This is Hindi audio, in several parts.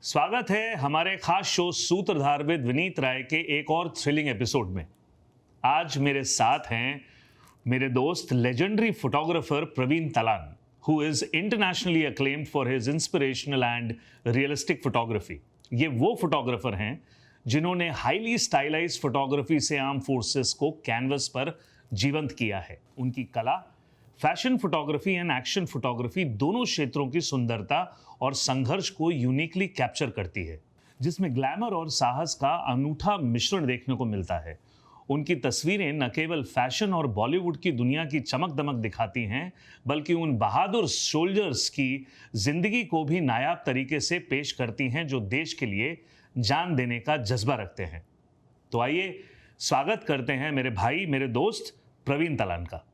स्वागत है हमारे खास शो सूत्रधार विद विनीत राय के एक और थ्रिलिंग एपिसोड में। आज मेरे साथ हैं मेरे दोस्त legendary photographer Praveen Talan, who is internationally acclaimed for his inspirational and realistic photography. ये वो फोटोग्राफर हैं जिन्होंने हाईली स्टाइलाइज्ड फोटोग्राफी से आर्म फोर्सेस को कैनवस पर जीवंत किया है। उनकी कला fashion photography and action photography दोनों क्षेत्रों की सुंदरता और संघर्ष को यूनिकली कैप्चर करती है, जिसमें ग्लैमर और साहस का अनूठा मिश्रण देखने को मिलता है। उनकी तस्वीरें न केवल फैशन और बॉलीवुड की दुनिया की चमक दमक दिखाती हैं, बल्कि उन बहादुर सोल्जर्स की जिंदगी को भी नायाब तरीके से पेश करती हैं जो देश के लिए जान देने का जज्बा रखते हैं। तो आइए स्वागत करते हैं मेरे भाई, मेरे दोस्त प्रवीण तलान का।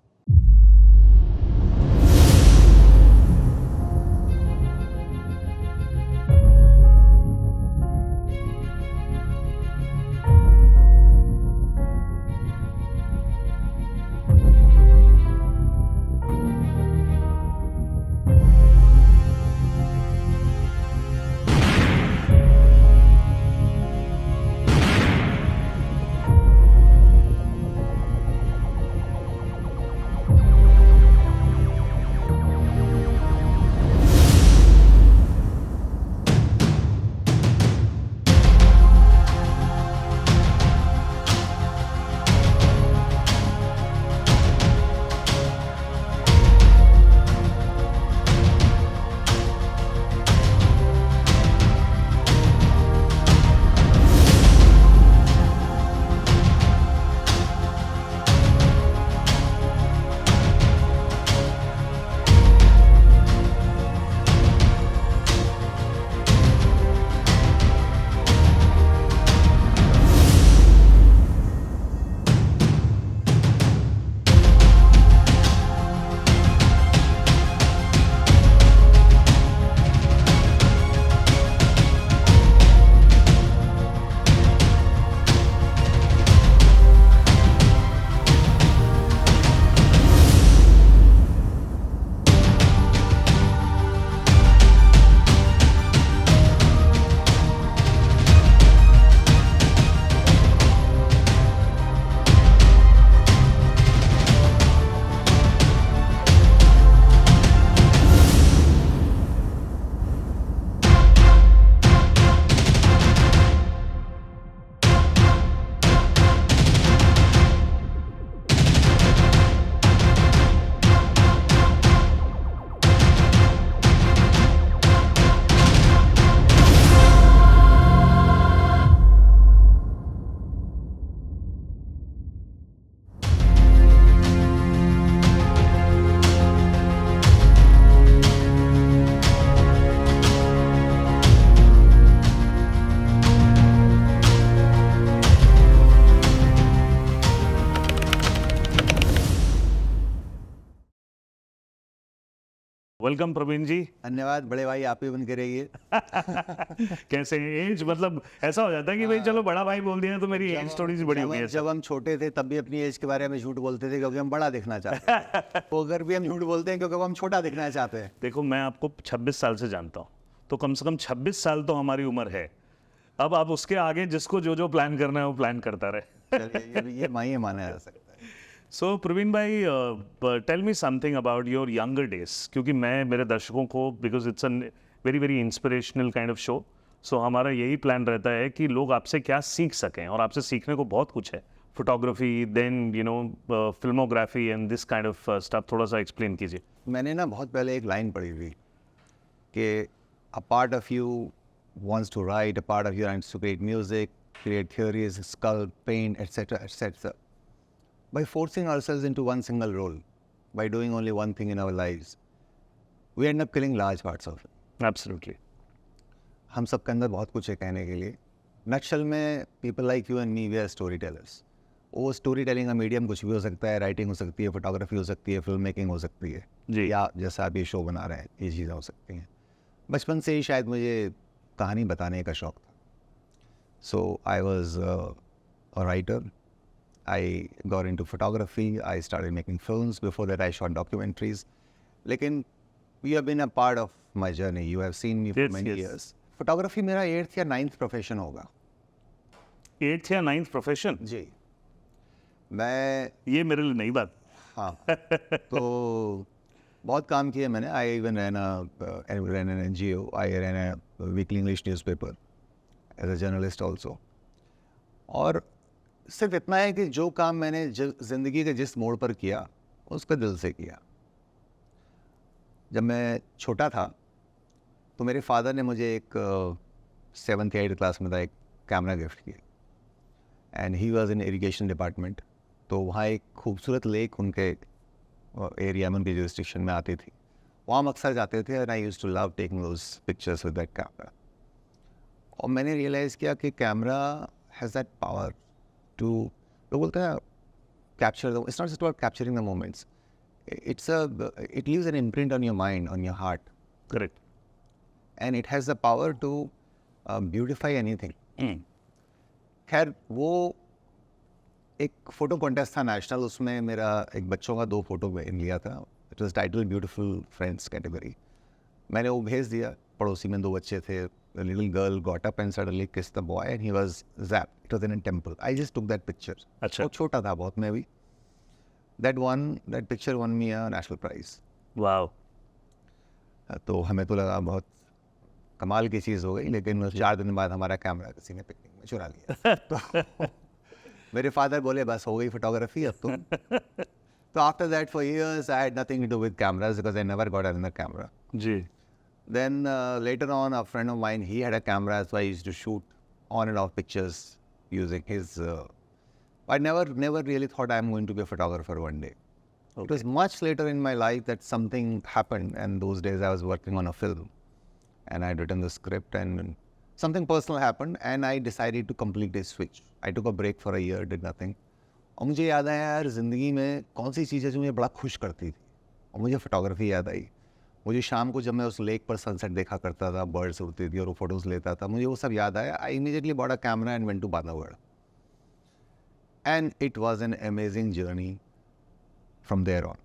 वेलकम प्रवीण जी। धन्यवाद बड़े भाई, आप ही बन के रहिए। कैसे एज, मतलब ऐसा हो जाता है कि भाई चलो बड़ा भाई बोल दिया तो मेरी एज थोड़ी सी बड़ी हो गई है। जब हम छोटे थे तब भी अपनी एज के बारे में झूठ बोलते थे क्योंकि हम बड़ा दिखना चाहते हैं। तो अगर भी हम झूठ बोलते हैं क्योंकि हम छोटा दिखना चाहते हैं। देखो, मैं आपको 26 साल से जानता हूँ, तो कम से कम 26 साल तो हमारी उम्र है। अब आप उसके आगे जिसको जो जो प्लान करना है वो प्लान करता रहे। चलिए, ये मानिए माना जा सकता है। सो प्रवीण भाई, tell me something about your younger days, क्योंकि मैं मेरे दर्शकों को, because it's a very very inspirational kind of show, so हमारा यही प्लान रहता है कि लोग आपसे क्या सीख सकें, और आपसे सीखने को बहुत कुछ है। Photography, then you know filmography and this kind of stuff. थोड़ा सा एक्सप्लेन कीजिए। मैंने ना बहुत पहले एक लाइन पढ़ी थी कि अ part of you wants to write, a part of you wants to create music, create theories, sculpt, paint, etc., etc. By forcing ourselves into one single role, by doing only one thing in our lives, we end up killing large parts of it. Absolutely. हम सब के अंदर बहुत कुछ है कहने के लिए। नक्शल में people like you and me, we are storytellers. वो स्टोरी टेलिंग का मीडियम कुछ भी हो सकता है, राइटिंग हो सकती है, फोटोग्राफी हो सकती है, फिल्म मेकिंग हो सकती है जी। या जैसा आप ये शो बना रहे हैं, ये चीज़ें हो सकती हैं। बचपन से ही शायद मुझे कहानी बताने का शौक था। So I was a writer, I got into photography, I started making films, before that I shot documentaries. लेकिन you have been a part of my journey, you have seen me for many years. Photography मेरा 8th या 9th प्रोफेशन होगा 8th या 9th प्रोफेशन? जी। मैं ये मेरे लिए नई बात। हाँ तो बहुत काम किया मैंने। I even ran an NGO, I ran weekly English newspaper as a journalist also. और सिर्फ इतना है कि जो काम मैंने ज़िंदगी के जिस मोड़ पर किया उसको दिल से किया। जब मैं छोटा था तो मेरे फादर ने मुझे एक 7th या 8th क्लास में था एक कैमरा गिफ्ट किया and he was in irrigation department. तो वहाँ एक खूबसूरत लेक उनके एरिया में, उनके जुरिस्डिक्शन में आती थी। वहाँ हम अक्सर जाते थे and I used to love taking those pictures with that camera. और मैंने रियलाइज़ किया कि camera has that power to, लोग बोलते हैं capture the, it's not just about capturing the moments, it leaves an imprint on your mind, on your heart, correct. And it has the power to beautify anything. खैर वो एक फ़ोटो कॉन्टेस्ट था नेशनल, उसमें मेरा एक बच्चों का 2 फ़ोटो लिया था। It was title beautiful friends category. मैंने वो भेज दिया। पड़ोसी में 2 बच्चे थे। Little girl got up and suddenly kissed the boy and he was zapped. It was in a temple. I just took that picture. अच्छा। वो छोटा था बहुत मैं भी। That picture won me a national prize. Wow. तो हमें तो लगा बहुत कमाल की चीज़ हो गई, लेकिन 4 दिन बाद हमारा कैमरा किसी ने पिकनिक में चुरा लिया। तो मेरे फादर बोले बस हो गई फोटोग्राफी अब तुम। तो after that for years I had nothing to do with cameras because I never got another camera. जी। Then later on, a friend of mine, he had a camera, so I used to shoot on and off pictures using his. I never really thought I'm going to be a photographer one day. It was much later in my life that something happened, and those days I was working on a film, and I had written the script, and something personal happened, and I decided to completely switch. I took a break for a year, did nothing. और मुझे याद आया यार ज़िंदगी में कौन सी चीज़ है जो मुझे बड़ा खुश करती थी, और मुझे फोटोग्राफी याद आई। मुझे शाम को जब मैं उस लेक पर सनसेट देखा करता था, बर्ड्स उड़ती थी और वो फोटोज़ लेता था, मुझे वो सब याद आया। I immediately bought a camera and went to Bandhavgarh, and it was an amazing journey from there on.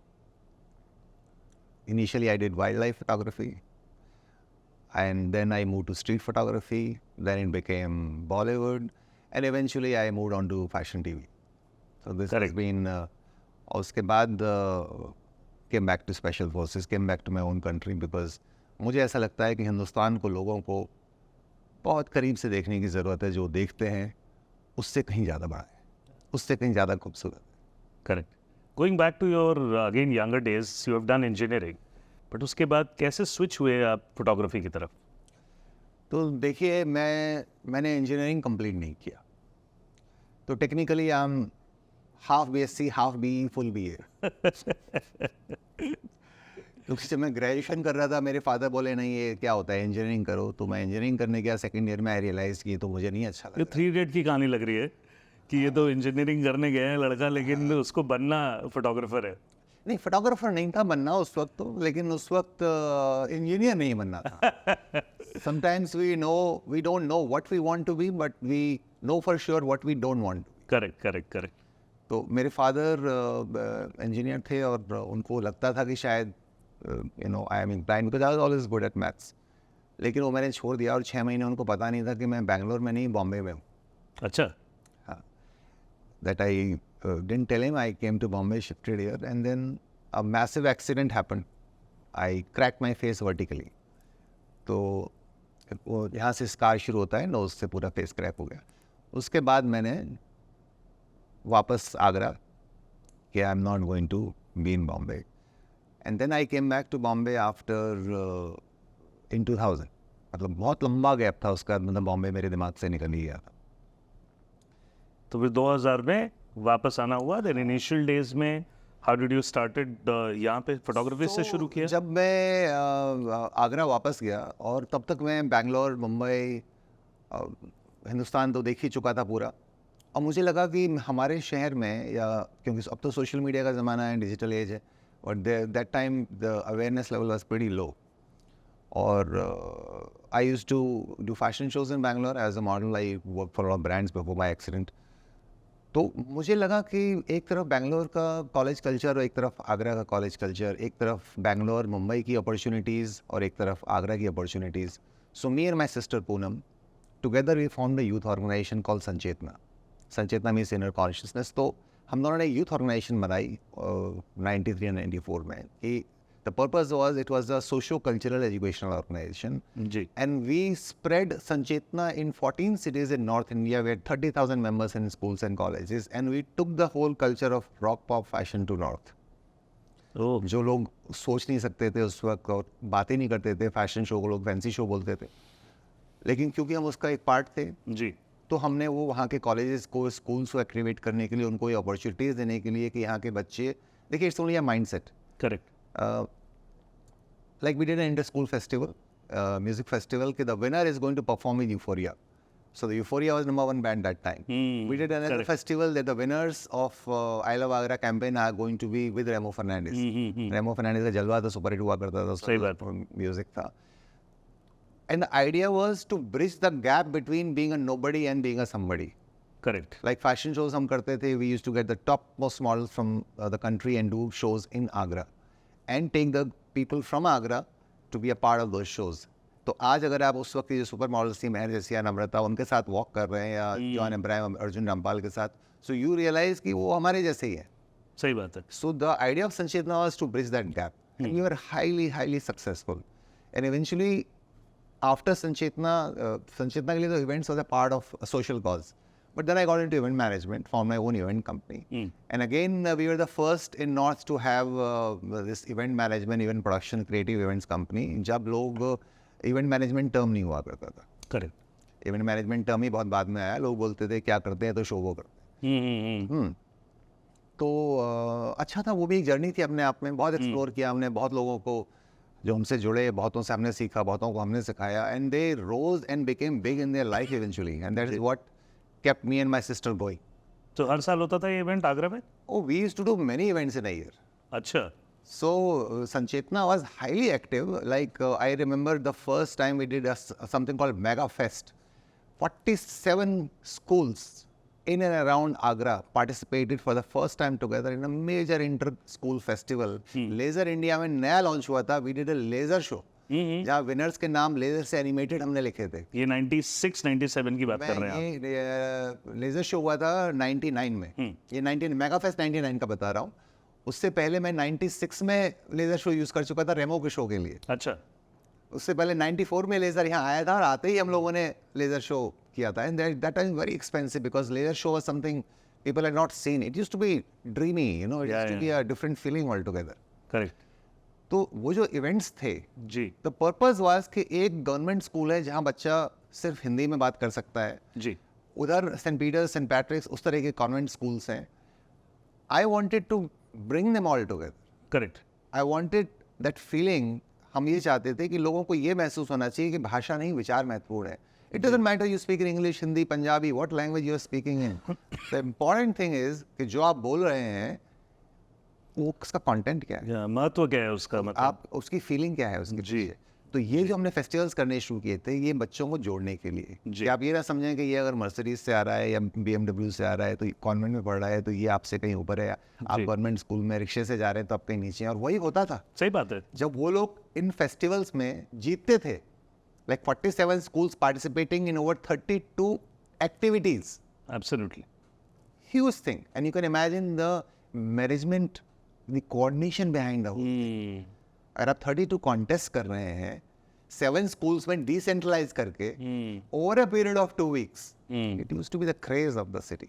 Initially I did wildlife photography and then I moved to street photography, then it became Bollywood, and eventually I moved on to fashion TV. So this has been, और उसके बाद came back to special forces, came back to my own country because मुझे ऐसा लगता है कि हिंदुस्तान को लोगों को बहुत करीब से देखने की ज़रूरत है। जो देखते हैं उससे कहीं ज़्यादा बड़ा है, उससे कहीं ज़्यादा खूबसूरत है। Correct. Going back to your again younger days, you have done engineering, but उसके बाद कैसे स्विच हुए आप फोटोग्राफी की तरफ? तो देखिए मैंने इंजीनियरिंग कंप्लीट नहीं किया, तो technically I am half BSc, half BE, full BA। क्योंकि जब मैं ग्रेजुएशन कर रहा था मेरे फादर बोले नहीं ये क्या होता है इंजीनियरिंग करो, तो मैं इंजीनियरिंग करने गया। सेकंड ईयर में आई रियलाइज़ की तो मुझे नहीं अच्छा ये लगा। 3 इडियट की कहानी लग रही है कि ये तो इंजीनियरिंग करने गया है लड़का, लेकिन उसको बनना फोटोग्राफर है। नहीं, फोटोग्राफर नहीं था बनना उस वक्त तो, लेकिन उस वक्त इंजीनियर नहीं बनना था। Sometimes we don't know what we want to be, but we know for sure what we don't want. Correct. तो मेरे फादर इंजीनियर थे और उनको लगता था कि शायद I am inclined because I was always good at maths, लेकिन वो मैंने छोड़ दिया। और 6 महीने उनको पता नहीं था कि मैं बैंगलोर में नहीं बॉम्बे में हूँ। अच्छा। हाँ, that I didn't tell him. I came to Bombay, shifted here, and then a massive accident happened. I cracked my face vertically. तो वो यहाँ से स्कार शुरू होता है, नोज से पूरा फेस क्रैक हो गया। उसके बाद मैंने वापस आगरा कि I am not going to be in Bombay, and then I came back to Bombay after in 2000। मतलब बहुत लंबा गैप था उसका, मतलब बॉम्बे मेरे दिमाग से निकल ही गया था। तो फिर 2000 में वापस आना हुआ। देन इनिशियल डेज में हाउ डिड यू स्टार्टेड यहाँ पे फोटोग्राफी से शुरू किया? जब मैं आगरा वापस गया, और तब तक मैं बैंगलोर, मुंबई, हिंदुस्तान तो देख ही चुका था पूरा। और मुझे लगा कि हमारे शहर में, या क्योंकि अब तो सोशल मीडिया का ज़माना है, डिजिटल एज है, और that time the awareness level was pretty low. और I used to do fashion shows in Bangalore as a model. I work for a brands before my accident. तो मुझे लगा कि एक तरफ बैंगलोर का कॉलेज कल्चर और एक तरफ आगरा का कॉलेज कल्चर, एक तरफ बैंगलोर मुंबई की अपॉर्चुनिटीज़ और एक तरफ आगरा की opportunities, So me and my sister Poonam, together we formed a youth organization called Sanchetna. Sanchetna means inner consciousness. तो हम दोनों ने youth organization बनाई 93 and 94 में. The purpose was it was a socio-cultural educational organization. Ji. And we spread Sanchetna in 14 cities in North India. We had 30,000 members in schools and colleges. And we took the whole culture of rock pop fashion to North. ओह, जो लोग सोच नहीं सकते थे उस वक्त और बातें नहीं करते थे, फैशन शो को लोग फैंसी शो बोलते थे, लेकिन क्योंकि हम उसका एक पार्ट थे जी. तो हमने वो वहाँ के कॉलेजेस को, स्कूल्स को एक्टिवेट करने के लिए, उनको ये अपॉर्चुनिटीज़ देने के लिए कि यहाँ के बच्चे, देखिए it's only a mindset. Correct. Like we did an inter-school festival, music festival, the winner is going to perform in Euphoria. So the Euphoria was number 1 band that time. We did another correct. festival that the winners of I Love Agra campaign are going to be with Remo Fernandez. Remo Fernandez का जलवा था, सुपर हिट हुआ करता था, सही बात. म्यूजिक था. And the idea was to bridge the gap between being a nobody and being a somebody. Correct. Like fashion shows हम करते थे, we used to get the topmost models from the country and do shows in Agra and take the people from Agra to be a part of those shows. तो आज अगर आप उस वक्त की जो सुपर मॉडल्स थी, महर जैसी या नम्रता, उनके साथ वॉक कर रहे हैं, या जॉन इब्राहिम, अर्जुन रामपाल के साथ, सो यू रियलाइज कि वो हमारे जैसे ही है. सही बात है. So the idea of Sanchetna was to bridge that gap. And we were highly successful. And eventually, after Sanchetna, Sanchetna के लिए तो events was a part of a social cause. But then I got into event management, formed my own event company. And again, we were the first in North to have this event management, event production, creative events company. जब लोग event management term नहीं हुआ करता था. करेक्ट. Event management term ही बहुत बाद में आया. लोग बोलते थे क्या करते हैं तो शो वो करते हैं. तो अच्छा था, वो भी एक जर्नी थी अपने आप में. बहुत एक्सप्लोर किया हमने, बहुत लोगों को जो हमसे जुड़े, बहुतों से हमने सीखा, बहुतों को हमने सिखाया. And they rose and became big in their life eventually, and that is what kept me and my sister going. तो हर साल होता था ये इवेंट आगरा में? Oh, we used to do many events in a year. अच्छा. So Sanchetna was highly active. Like I remember the first time we did something called Mega Fest. 47 schools in and around Agra participated for the first time together in a major inter-school festival. Laser India में नया launch हुआ था. We did a laser show. जहाँ विनर्स के नाम लेजर से एनिमेटेड हमने लिखे थे. ये 96-97 की बात कर रहे हैं आप? ये लेजर शो हुआ था 99 में. ये 19 मेगा फेस्ट 99 का बता रहा हूँ. उससे पहले मैं 96 में लेजर शो यूज कर चुका था रेमो के शो के लिए. अच्छा. उससे पहले 94 में लेजर यहाँ आया था और आते ही हम लोगों ने लेजर शो किया था. And that time very expensive because laser show was something people had not seen. It used to be dreamy, you know, it used to be a different feeling all together. Correct. तो वो जो इवेंट्स थे, जी. द पर्पस वाज कि एक गवर्नमेंट स्कूल है जहाँ बच्चा सिर्फ हिंदी में बात कर सकता है. जी. उधर सेंट पीटर्स, सेंट पैट्रिक्स, उस तरह के कॉन्वेंट स्कूल्स हैं. I wanted to bring them all together. Correct. I wanted that feeling. हम ये चाहते थे कि लोगों को ये महसूस होना चाहिए कि भाषा नहीं, विचार महत्वपूर्ण है. It doesn't matter you speak in English, Hindi, Punjabi, what language you are speaking in. The important thing is कि जो आप बोल रहे हैं वो उसका कंटेंट क्या है, महत्व क्या है उसका, मतलब आप उसकी फीलिंग क्या है उसकी. जी. तो ये जो हमने फेस्टिवल्स करने शुरू किए थे, ये बच्चों को जोड़ने के लिए. कि आप ये ना समझें कि ये अगर मर्सिडीज से आ रहा है या BMW से आ रहा है तो कॉन्वेंट में पढ़ रहा है तो ये आपसे कहीं ऊपर है. आप गवर्नमेंट स्कूल में रिक्शे से जा रहे हैं तो आप कहीं नीचे हैं. और वही होता था. सही बात है. जब वो लोग इन फेस्टिवल्स में जीतते थे, like 47 schools participating in over 32 activities. Absolutely. Huge thing. And you can imagine the management, the coordination behind the whole thing. अगर आप 32 कॉन्टेस्ट कर रहे हैं 7 schools में डिसेंट्रलाइज करके over a period of 2 weeks, it used to be the craze of the city.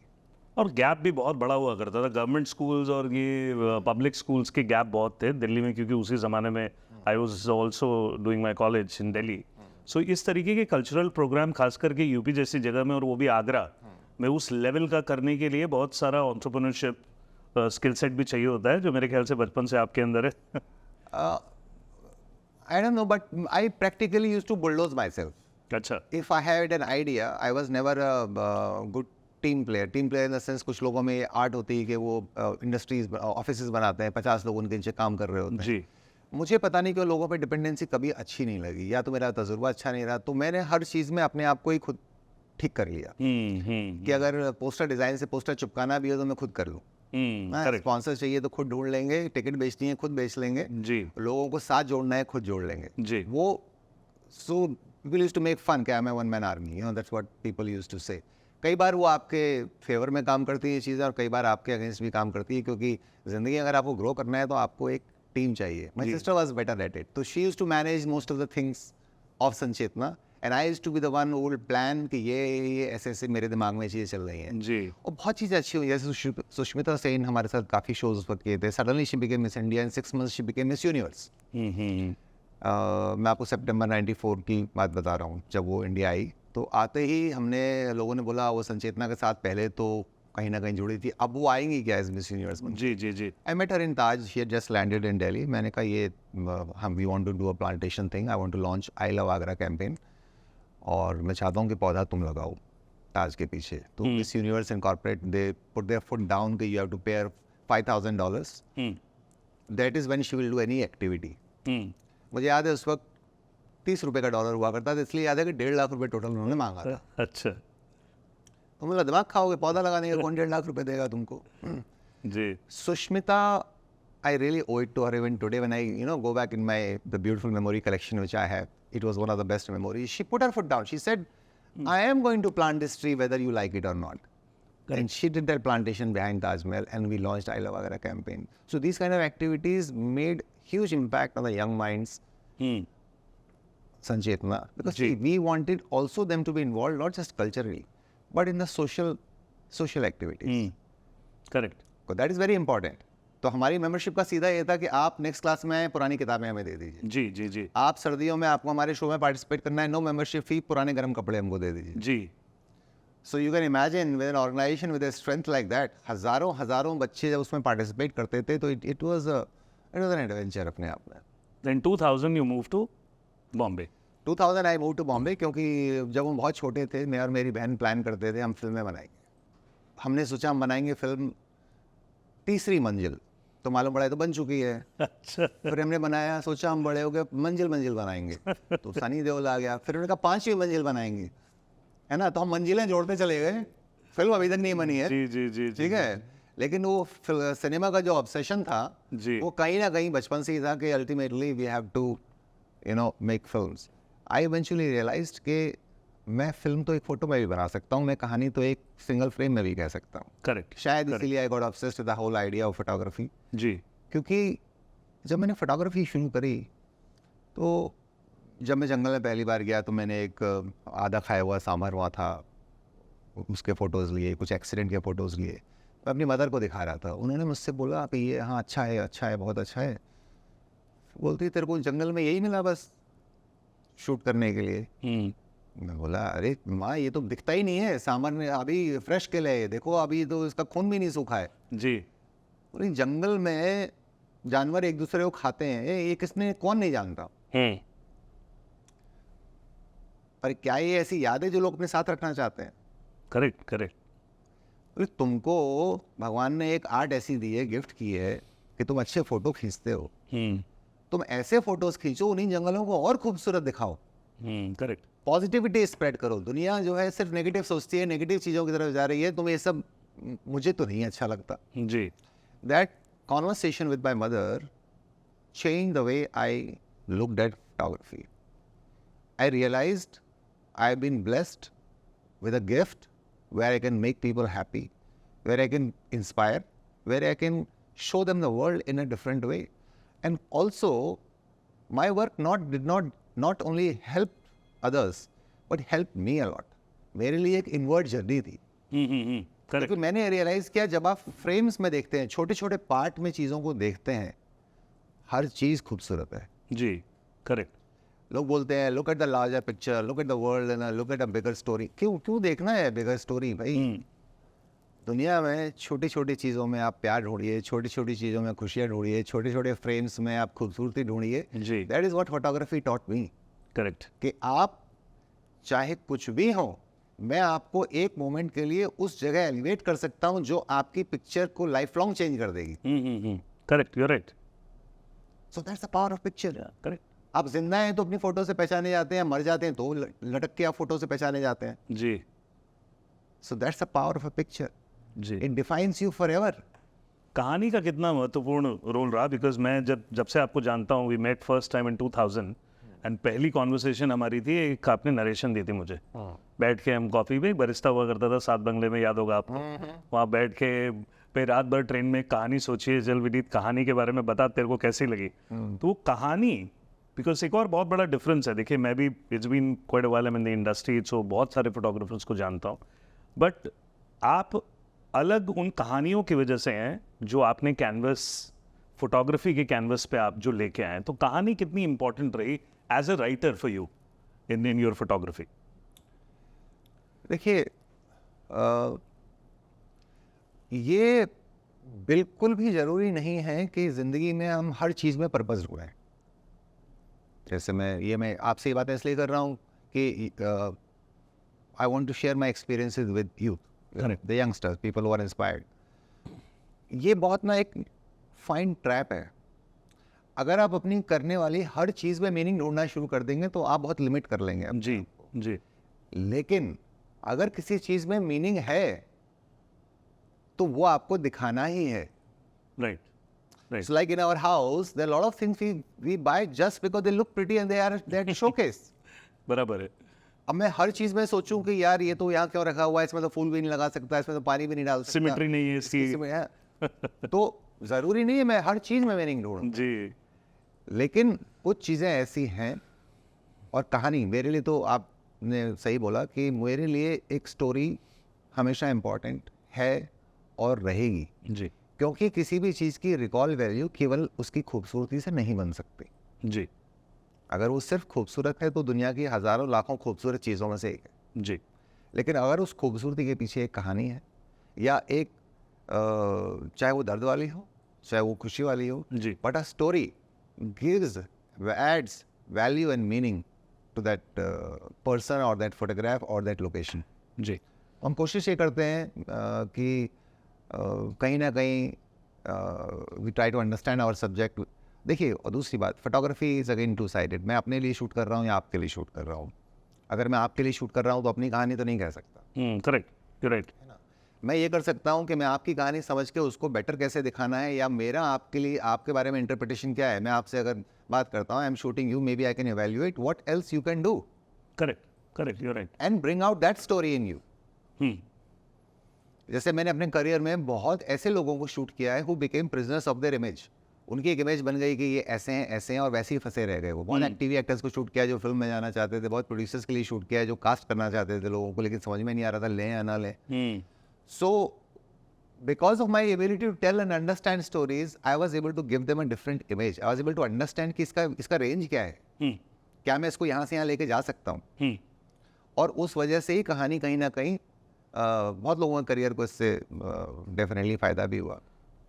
और गैप भी बहुत बड़ा हुआ करता था. गवर्नमेंट स्कूल्स और ये पब्लिक स्कूल्स के गैप बहुत थे दिल्ली में, क्योंकि उसी ज़माने में I was also doing my college in Delhi. So इस तरीके के कल्चरल प्रोग्राम खास करके यूपी जैसी जगह में, और वो भी आगरा में, उस लेवल का करने के लिए बहुत सारा एंटरप्रेन्योरशिप स्किल सेट भी चाहिए होता है, जो मेरे ख्याल से बचपन से आपके अंदर है. I don't know, but I practically used to bulldoze myself. अच्छा. If I had an idea, I was never a good team player. Team player in the sense, कुछ लोगों में आर्ट होती है कि वो इंडस्ट्रीज, ऑफिसेज बनाते हैं, 50 लोग उनके नीचे काम कर रहे होते हैं. जी. मुझे पता नहीं क्यों लोगों पे डिपेंडेंसी कभी अच्छी नहीं लगी, या तो मेरा तजुर्बा अच्छा नहीं रहा. तो मैंने हर चीज़ में अपने आप को ही खुद ठीक कर लिया कि अगर पोस्टर डिज़ाइन से पोस्टर चिपकाना भी है तो मैं खुद कर लूँ. स्पॉन्सर चाहिए तो खुद ढूंढ लेंगे, टिकट बेचनी है खुद बेच लेंगे, जी. लोगों को साथ जोड़ना है खुद जोड़ लेंगे. जी. वो सो People used to make fun कि I'm a one man army, you know, that's what people used to say. कई बार वो आपके फेवर में काम करती है ये चीज़ें और कई बार आपके अगेंस्ट भी काम करती है, क्योंकि ज़िंदगी अगर आपको ग्रो करना है तो आपको एक टीम चाहिए. My sister was better at it. तो she used to manage most of the things of संचेतना and I used to be the one who would plan कि ये ऐसे ऐसे मेरे दिमाग में चीज़ें चल रही हैं. जी. और बहुत चीज़ें अच्छी हुई, जैसे सुष्मिता सेन हमारे साथ काफ़ी शोज उस वक्त किए थे. Suddenly she became miss India, in 6 months she became miss universe. मैं आपको सितंबर 94 की बात बता रहा हूँ जब वो इंडिया आई. तो आते ही हमने लोगों ने बोला वो संचेतना के साथ पहले तो कहीं ना कहीं जुड़ी थी, अब वो आएंगी क्या एज मिस यूनिवर्स में. जी जी जी. I met her in Taj, she had just landed in Delhi. मैंने कहा ये हम we want to do a plantation thing, I want to launch I love Agra campaign और मैं चाहता हूँ कि पौधा तुम लगाओ ताज के पीछे. तो miss universe incorporate they put there foot down कि यू हैव टू पे $5,000. That is when she will do any activity. मुझे याद है उस वक्त $30 का डॉलर हुआ करता था, इसलिए याद है कि 1.5 लाख रुपए टोटल उन्होंने मांगा था. अच्छा. तो मतलब दिमाग खाओगे, पौधा लगाने का कौन 1.5 लाख रुपए देगा तुमको. जी. Sushmita, I really owe it to her even today when I, you know, go back in the beautiful memory collection which I have. It was one of the best memories. She put her foot down. She said, I am going to plant this tree whether you like it or not. Correct. And she did that plantation behind Taj Mahal and we launched I Love Agra campaign. So these kind of activities made huge impact on the young minds. Sanchetna. Because see, we wanted also them to be involved, not just culturally, but in the social activities. Correct. So that is very important. तो हमारी मेंबरशिप का सीधा ये था कि आप नेक्स्ट क्लास में पुरानी किताबें हमें दे दीजिए. जी जी जी. आप सर्दियों में आपको हमारे शो में पार्टिसिपेट करना है, नो मेंबरशिप फी, पुराने गर्म कपड़े हमको दे दीजिए. जी. So you can imagine with an organisation with a strength like that, हजारों बच्चे जब उसमें पार्टिसिपेट करते थे तो इट वाज एन एडवेंचर अपने आप में. Then 2000 you moved to Bombay. 2000 I move to Bombay, क्योंकि जब हम बहुत छोटे थे मैं और मेरी बहन प्लान करते थे हम फिल्में बनाएंगे. हमने सोचा हम बनाएंगे फिल्म तीसरी मंजिल, तो मालूम पड़ा तो बन चुकी है. अच्छा. फिर हमने बनाया, सोचा हम बड़े हो गए मंजिल बनाएंगे, तो सनी देओल आ गया. फिर उन्होंने कहा 5वीं मंजिल बनाएंगे, है ना. तो हम मंजिलें जोड़ते चले गए. फिल्म अभी तक नहीं बनी है. जी जी जी. ठीक है, लेकिन वो सिनेमा का जो ऑब्सेशन था जी. वो कहीं ना कहीं बचपन से ही था कि ultimately we have to make films. I eventually realised कि मैं फिल्म तो एक फोटो में भी बना सकता हूँ, मैं कहानी तो एक सिंगल फ्रेम में भी कह सकता हूँ. करेक्ट. शायद इसीलिए I got obsessed with the whole idea of photography. जी. क्योंकि जब मैंने फोटोग्राफी शुरू करी तो जब मैं जंगल में पहली बार गया तो मैंने एक आधा खाया हुआ सांभर वहाँ था, उसके फ़ोटोज़ लिए, कुछ एक्सीडेंट के फ़ोटोज़ लिए. मैं अपनी मदर को दिखा रहा था. उन्होंने मुझसे बोला कि ये हाँ अच्छा है बहुत अच्छा है. बोलती तेरे को जंगल में यही मिला बस शूट करने के लिए. मैं बोला अरे माँ ये तो दिखता ही नहीं है, सांभर ने अभी फ्रेश के लिए देखो, अभी तो इसका खून भी नहीं सूखा है. जी. पूरी जंगल में जानवर एक दूसरे को खाते हैं, ये किसने कौन नहीं जानता. पर क्या ये ऐसी याद है जो लोग अपने साथ रखना चाहते हैं. Correct correct. तुमको भगवान ने एक आर्ट ऐसी दी है, गिफ्ट की है कि तुम अच्छे फोटो खींचते हो. तुम ऐसे फोटोज खींचो, उन्हीं जंगलों को और खूबसूरत दिखाओ. करेक्ट. पॉजिटिविटी स्प्रेड करो. दुनिया जो है सिर्फ नेगेटिव सोचती है, नेगेटिव चीज़ों की तरफ जा रही है. तुम ये सब मुझे तो नहीं अच्छा लगता. जी. That conversation with my mother changed the way I looked at photography. I realized I've been blessed with a gift where I can make people happy, where I can inspire, where I can show them the world in a different way. And also, my work did not only help others, but helped me a lot. मेरे लिए एक इनवर्ड जर्नी थी. क्योंकि मैंने रियलाइज किया जब आप फ्रेम्स में देखते हैं, छोटे छोटे पार्ट में चीज़ों को देखते हैं, हर चीज़ खूबसूरत है. जी. करेक्ट. लोग बोलते हैं look at the larger picture, look at the world and look at a bigger story. क्यों देखना है बिगर स्टोरी भाई. दुनिया में छोटी छोटी चीज़ों में आप प्यार ढूंढिए, छोटी छोटी चीज़ों में खुशियाँ ढूंढिए, छोटे छोटे फ्रेम्स में आप खूबसूरती ढूंढिए. जी. That is what photography taught me. Correct. कि आप चाहे कुछ भी हो, मैं आपको एक मोमेंट के लिए उस जगह एलिवेट कर सकता हूं जो आपकी पिक्चर को लाइफ लॉन्ग चेंज कर देगी. Correct. You right. So that's the power of picture. Correct. आप जिंदा हैं तो अपनी फोटो से पहचाने जाते हैं, मर जाते हैं तो लटक के आप फोटो से पहचाने जाते हैं. जी. So that's the power of a picture. जी. It defines you forever. कहानी का कितना महत्वपूर्ण रोल रहा, बिकॉज मैं जब से आपको जानता हूँ, we met first time in 2000 and पहली कॉन्वर्सेशन हमारी थी, एक आपने नरेशन दी थी मुझे, बैठ के हम कॉफ़ी पे, बरिस्ता हुआ करता था सात बंगले में, याद होगा आपको, वहाँ बैठ के पे रात भर ट्रेन में कहानी सोची है, जल विनीत कहानी के बारे में बता तेरे को कैसी लगी। तो वो कहानी, बिकॉज एक और बहुत बड़ा डिफरेंस है, देखिए मैं भी it's been quite a while I am in the industry, so बहुत सारे फोटोग्राफर्स को जानता हूँ, बट आप अलग उन कहानियों की वजह से हैं जो आपने कैनवस, फोटोग्राफी के कैनवस पे आप जो लेके आए, तो कहानी कितनी इंपॉर्टेंट रही as a writer for you in your photography? देखिए ये बिल्कुल भी ज़रूरी नहीं है कि ज़िंदगी में हम हर चीज़ में पर्पस ढूंढें। जैसे मैं आपसे ये बातें इसलिए कर रहा हूँ कि I want to share my experiences with youth, the youngsters, people who are inspired. ये बहुत ना एक फाइन ट्रैप है। अगर आप अपनी करने वाली हर चीज़ में मीनिंग ढूंढना शुरू कर देंगे तो आप बहुत लिमिट कर लेंगे अपने जी आप को। जी। लेकिन अगर किसी चीज़ में मीनिंग है तो वो आपको दिखाना ही है। Right right. It's like in our house, there are a lot of things we buy just because they look pretty and they are showcase. बराबर है। अब मैं हर चीज में सोचूं कि यार ये तो यहाँ क्यों रखा हुआ है, इसमें तो फूल भी नहीं लगा सकता, इसमें तो पानी भी नहीं डाल सकता, सिमेट्री नहीं है इसकी। तो जरूरी नहीं है मैं हर चीज में मीनिंग ढूंढूं, जी लेकिन कुछ चीजें ऐसी हैं। और कहानी मेरे लिए, तो आपने सही बोला कि मेरे लिए एक स्टोरी हमेशा इम्पोर्टेंट है और रहेगी, जी क्योंकि किसी भी चीज़ की रिकॉल वैल्यू केवल उसकी खूबसूरती से नहीं बन सकती। जी अगर वो सिर्फ खूबसूरत है तो दुनिया की हज़ारों लाखों खूबसूरत चीज़ों में से एक है, जी लेकिन अगर उस खूबसूरती के पीछे एक कहानी है, या एक चाहे वो दर्द वाली हो चाहे वो खुशी वाली हो, जी but a story gives adds value and meaning to that person और दैट फोटोग्राफ और दैट लोकेशन। जी। हम कोशिश ये करते हैं कि कहीं ना कहीं we try to understand our subject. देखिए, और दूसरी बात, photography is again two sided. मैं अपने लिए शूट कर रहा हूँ या आपके लिए शूट कर रहा हूँ। अगर मैं आपके लिए शूट कर रहा हूँ तो अपनी कहानी तो नहीं कह सकता, करेक्ट, यू राइट। है ना। मैं ये कर सकता हूँ कि मैं आपकी कहानी समझ के उसको बेटर कैसे दिखाना है, या मेरा आपके लिए आपके बारे में इंटरप्रिटेशन क्या है। मैं आपसे अगर बात करता हूँ, I am shooting you, maybe I can evaluate what else you can do correct correct, you right. And bring out that story in you. जैसे मैंने अपने करियर में बहुत ऐसे लोगों को शूट किया है who became prisoners of their image. उनकी एक इमेज बन गई कि ये ऐसे हैं और वैसे ही फंसे रह गए। वो बहुत टीवी एक्टर्स को शूट किया जो फिल्म में जाना चाहते थे, बहुत प्रोड्यूसर्स के लिए शूट किया जो कास्ट करना चाहते थे लोगों को, लेकिन समझ में नहीं आ रहा था लें या ना लें। So because of my ability to tell and understand stories, I was able to give them a different image. I was able to understand कि इसका रेंज क्या है, क्या मैं इसको यहाँ से यहाँ लेके जा सकता हूँ। और उस वजह से ही कहानी कहीं ना कहीं बहुत लोगों के करियर को इससे डेफिनेटली फ़ायदा भी हुआ।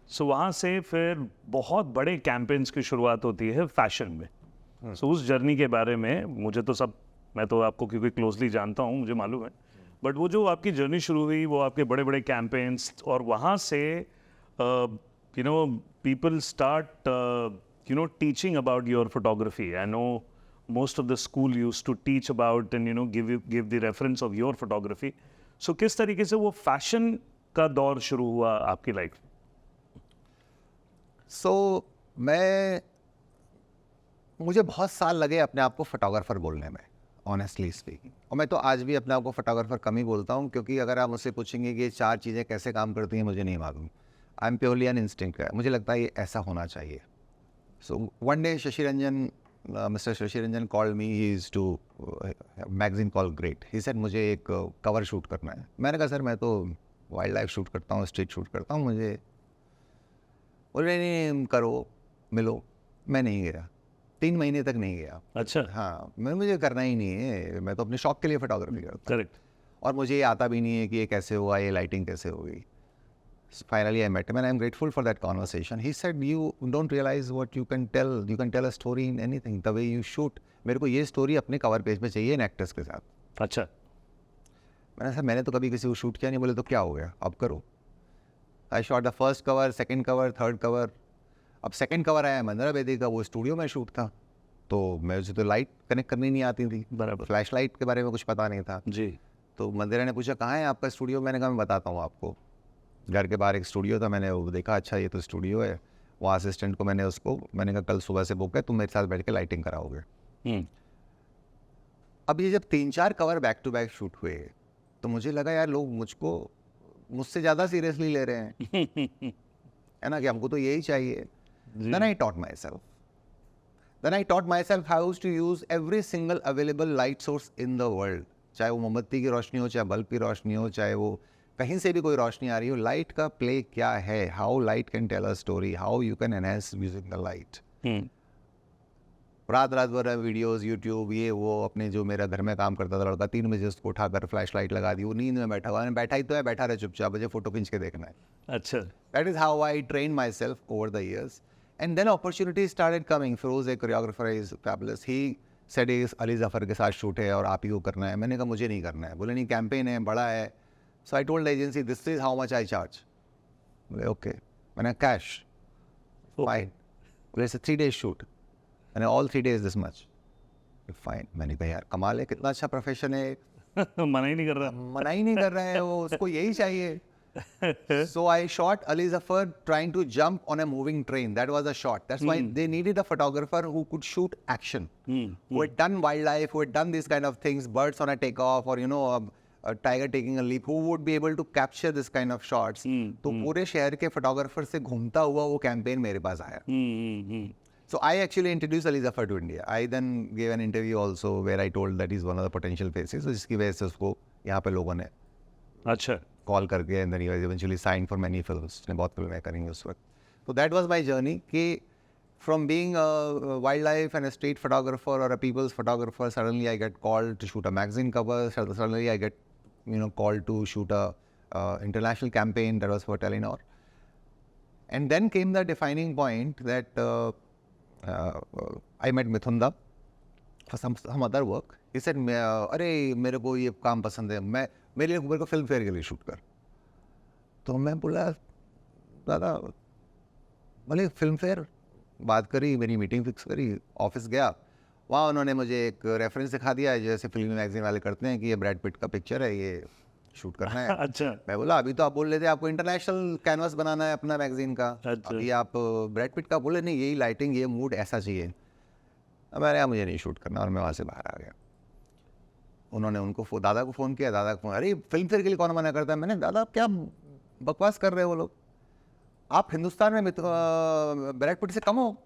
सो वहाँ से फिर बहुत बड़े कैंपेन्स की शुरुआत होती है फैशन में। सो उस जर्नी के बारे में मुझे तो सब, मैं तो आपको क्योंकि क्लोजली जानता हूँ, मुझे मालूम है, बट वो जो आपकी जर्नी शुरू हुई वो आपके बड़े बड़े कैंपेन्स, और वहाँ से you know people start you know teaching about your photography. I know most of the school used to teach about and give the reference of your photography. So किस तरीके से वो फैशन का दौर शुरू हुआ आपकी लाइफ? मुझे बहुत साल लगे अपने आप को फोटोग्राफर बोलने में, ऑनेस्टली स्पीकिंग। और मैं तो आज भी अपने आप को फोटोग्राफर कम ही बोलता हूँ, क्योंकि अगर आप मुझसे पूछेंगे कि ये चार चीज़ें कैसे काम करती हैं, मुझे नहीं मालूम। I am purely an instinct है, मुझे लगता है ये ऐसा होना चाहिए। So one day Mr. Shashi Ranjan called me. He used to a magazine called Great. He said मुझे एक कवर शूट करना है। मैंने कहा सर मैं तो वाइल्ड लाइफ शूट करता हूँ, स्ट्रीट शूट करता हूँ, मुझे बोले नहीं करो मिलो। मैं नहीं गया, 3 महीने तक नहीं गया। अच्छा। हाँ, मुझे करना ही नहीं है, मैं तो अपने शौक के लिए फोटोग्राफी करता हूँ। करेक्ट। और मुझे ये आता भी नहीं है कि ये कैसे हुआ, ये लाइटिंग कैसे होगी। Finally I met him and I'm grateful for that conversation. He said you don't realize what you can tell. You can tell a story in anything, the way you shoot. मेरे को ये स्टोरी अपने कवर पेज पे चाहिए इन एक्टर्स के साथ। अच्छा। मैंने मैंने तो कभी किसी को शूट किया नहीं। बोले तो क्या हो गया, अब करो। आई shot the first cover, second cover, third cover. अब सेकंड कवर आया मंदिरा बेदी का, वो स्टूडियो में शूट था, तो मुझे तो लाइट कनेक्ट करनी नहीं आती थी, बराबर। फ्लैश लाइट के बारे में कुछ पता नहीं था जी। तो मंदिरा ने पूछा कहाँ है आपका स्टूडियो। मैंने कहा मैं बताता हूँ आपको। घर के बाहर एक स्टूडियो था, मैंने वो देखा, अच्छा ये तो स्टूडियो है। वहाँ असिस्टेंट को मैंने कहा कल सुबह से बुक है, तुम मेरे साथ बैठ के लाइटिंग कराओगे। अब ये जब 3-4 cover back to back shoot हुए तो मुझे लगा यार लोग मुझसे ज़्यादा सीरियसली ले रहे हैं, है ना, कि हमको तो यही चाहिए. Then I taught myself. Then I taught myself how to use every single available light source in the world. चाहे वो मोमबत्ती की रोशनी हो, चाहे बल्ब की रोशनी हो, चाहे वो कहीं से भी कोई रोशनी आ रही हो, लाइट का प्ले क्या है, how light can tell a story, how you can enhance using the light. रात रात भर वीडियोस यूट्यूब ये वो, अपने जो मेरा घर में काम करता था लड़का 3 बजे उसको उठाकर फ्लैश लाइट लगा दी, वो नींद में बैठा हुआ है, बैठा ही तो है, बैठा रहे चुपचाप, मुझे फोटो खींच के देखना है. अच्छा. That is how I trained myself over the years. And then opportunities started coming. Feroz, a choreographer, is fabulous. He said Ali Zafar के साथ शूट है और आप ही को करना है. मैंने कहा मुझे नहीं करना है. बोले नहीं, कैंपेन है, बड़ा है. So I told the agency, this is how much I charge. बोले okay. मैंने cash. Fine. बोले it's a 3 days shoot. मैंने all 3 days this much. Fine. मैंने कहा यार कमाल है, कितना अच्छा प्रोफेशन है. मना ही नहीं कर रहा. मना ही नहीं कर रहा है वो, उसको यही चाहिए. So I shot Ali Zafar trying to jump on a moving train. That was a shot. That's why they needed a photographer who could shoot action, who had done wildlife, who had done these kind of things, birds on a takeoff, or a tiger taking a leap, who would be able to capture this kind of shots. तो पूरे शहर के फोटोग्राफर से घूमता हुआ वो कैंपेन मेरे पास आया. So I actually introduced Ali Zafar to India. I then gave an interview also where I told that he's one of the potential faces. So जिसकी वजह से उसको यहाँ पे लोगों ने अच्छा कॉल करके, and then he was eventually signed for many films. उसने बहुत फिल्में करी उस वक्त. So that was my journey कि from being a wildlife and a street photographer or a people's photographer, suddenly I get called to shoot a magazine cover. Suddenly I get called to shoot a international campaign that was for Telenor. And then came the defining point that I met Mithun Da for some other work. He said, अरे मेरे को ये काम पसंद है, मेरे को फिल्म फेयर के लिए शूट कर. तो मैं बोला दादा, बोले फिल्म फेयर, बात करी, मेरी मीटिंग फिक्स करी, ऑफिस गया, वहाँ उन्होंने मुझे एक रेफरेंस दिखा दिया जैसे फिल्मी मैगजीन वाले करते हैं कि ये ब्रैड पिट का पिक्चर है, ये शूट करना है. अच्छा. मैं बोला अभी तो आप बोल रहे थे आपको इंटरनेशनल कैनवास बनाना है अपना मैगजीन का, अच्छा. अभी आप ब्रैड पिट का बोले, नहीं यही लाइटिंग, ये मूड ऐसा चाहिए. मैंने कहा मुझे नहीं शूट करना, और मैं वहाँ से बाहर आ गया. उन्होंने उनको दादा को फ़ोन किया, दादा को फ़ोन, अरे फिल्म फेयर के लिए कौन मना करता है. मैंने दादा आप क्या बकवास कर रहे हो, वो लोग, आप हिंदुस्तान में ब्रैड पिट से कम हो.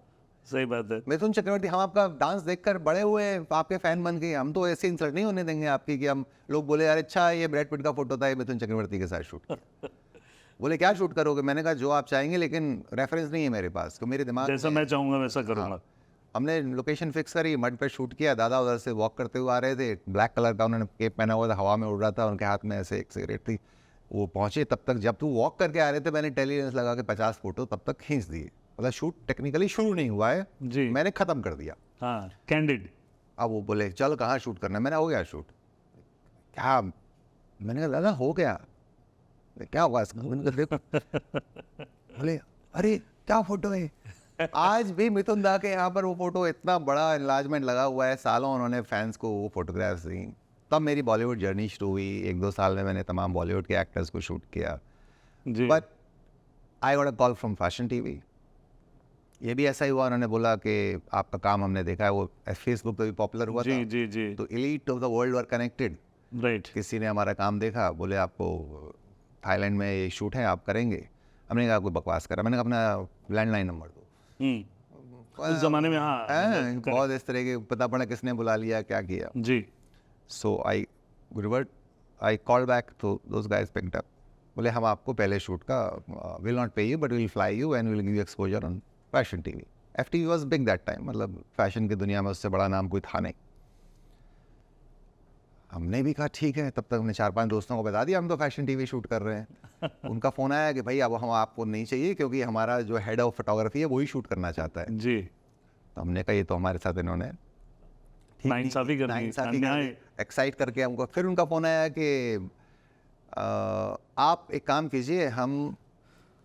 सही बात है. मिथुन चक्रवर्ती, हम आपका डांस देखकर बड़े हुए, आपके फ़ैन बन गए, हम तो ऐसे इंसल्ट नहीं होने देंगे आपकी कि हम लोग बोले अरे अच्छा ये ब्रैड पिट का फोटो था, ये मिथुन चक्रवर्ती के साथ शूट किया. बोले क्या शूट करोगे. मैंने कहा जो आप चाहेंगे, लेकिन रेफरेंस नहीं है मेरे पास, तो मेरे दिमाग जैसा मैं चाहूँगा वैसा करूँगा. हमने लोकेशन फिक्स करी, मड पे शूट किया. दादा उधर से वॉक करते हुए आ रहे थे, ब्लैक कलर का उन्होंने केप पहना हुआ था, हवा में उड़ रहा था, उनके हाथ में ऐसे एक सिगरेट थी. वो पहुंचे, तब तक जब तू वॉक करके आ रहे थे मैंने टेलीलेंस लगा के 50 फोटो तब तक खींच दिए. मतलब शूट टेक्निकली शुरू नहीं हुआ है जी, मैंने ख़त्म कर दिया. हाँ, कैंडिड. अब वो बोले चल कहाँ शूट करना है. मैंने हो गया शूट. क्या, मैंने कहा दादा हो गया, क्या हुआ इसका. बोले अरे क्या फोटो है. आज भी मिथुन दा के यहाँ पर वो फोटो इतना बड़ा एनलार्जमेंट लगा हुआ है, सालों उन्होंने फैंस को वो फोटोग्राफ्स दी. तब मेरी बॉलीवुड जर्नी शुरू हुई. 1-2 साल में मैंने तमाम बॉलीवुड के एक्टर्स को शूट किया. But I got a call from fashion TV. ये भी ऐसा ही हुआ, उन्होंने बोला कि आपका काम हमने देखा है, वो फेसबुक पे भी पॉपुलर हुआ जी, था. जी, जी. तो elite of the world were connected. Right. किसी ने हमारा काम देखा, बोले आपको थाईलैंड में ये शूट है, आप करेंगे. हमने कहा कोई बकवास करा. मैंने कहा अपना लैंडलाइन नंबर दो. उस जमाने में हाँ बहुत इस तरह के पता पड़ा किसने बुला लिया क्या किया जी. सो आई कॉल बैक, तो दोस गाइस पिक्ड अप. बोले हम आपको पहले शूट का विल नॉट पे you but will fly you and will give you exposure on fashion TV. FTV was big that time, मतलब फैशन की दुनिया में उससे बड़ा नाम कोई था नहीं. हमने भी कहा ठीक है. तब तक हमने 4-5 दोस्तों को बता दिया हम तो फैशन टीवी शूट कर रहे हैं. उनका फ़ोन आया कि भाई अब हम आपको नहीं चाहिए क्योंकि हमारा जो हेड ऑफ फोटोग्राफी है वही शूट करना चाहता है. जी. तो हमने कहा ये तो हमारे साथ इन्होंने नाइंसाफ़ी कर दी, एक्साइट करके हमको. फिर उनका फ़ोन आया कि आप एक काम कीजिए, हम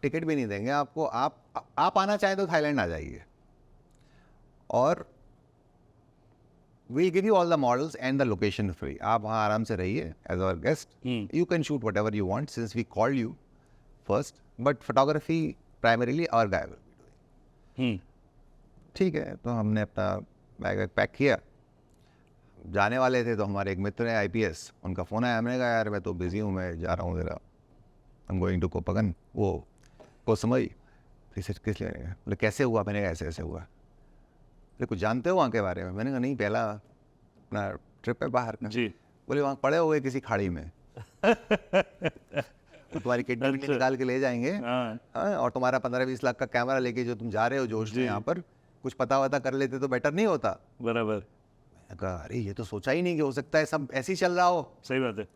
टिकट भी नहीं देंगे आपको, आप आना चाहें तो थाईलैंड आ जाइए और we'll give you all the models and the location free. आप वहाँ आराम से रहिए as our guest. You can shoot whatever you want since we called you first. But photography primarily our guy will be doing. ठीक है. तो हमने अपना बैग पैक किया, जाने वाले थे तो हमारे एक मित्र हैं IPS, उनका फ़ोन आया, मैंने कहा यार मैं तो बिज़ी हूँ, मैं जा रहा हूँ ज़रा, आई एम गोइंग टू कोपगन, वो कोसमई। किस लिए? बोले कैसे हुआ? मैंने कहा ऐसे ऐसे हुआ। बोले कुछ जानते हो वहाँ के बारे में? मैंने कहा नहीं, पहला अपना ट्रिप है बाहर का। जी। बोले वहाँ पड़े हुए किसी खाड़ी में तो तुम्हारी किडनी अच्छा। निकाल के ले जाएंगे, हाँ। हाँ, और तुम्हारा 15-20 लाख का कैमरा लेके जो तुम जा रहे हो जोश में जी। यहाँ पर, कुछ पता वता कर लेते तो बेटर नहीं होता। बराबर, मैंने कहा अरे ये तो सोचा ही नहीं कि हो सकता है सब ऐसे ही चल रहा हो। सही बात है।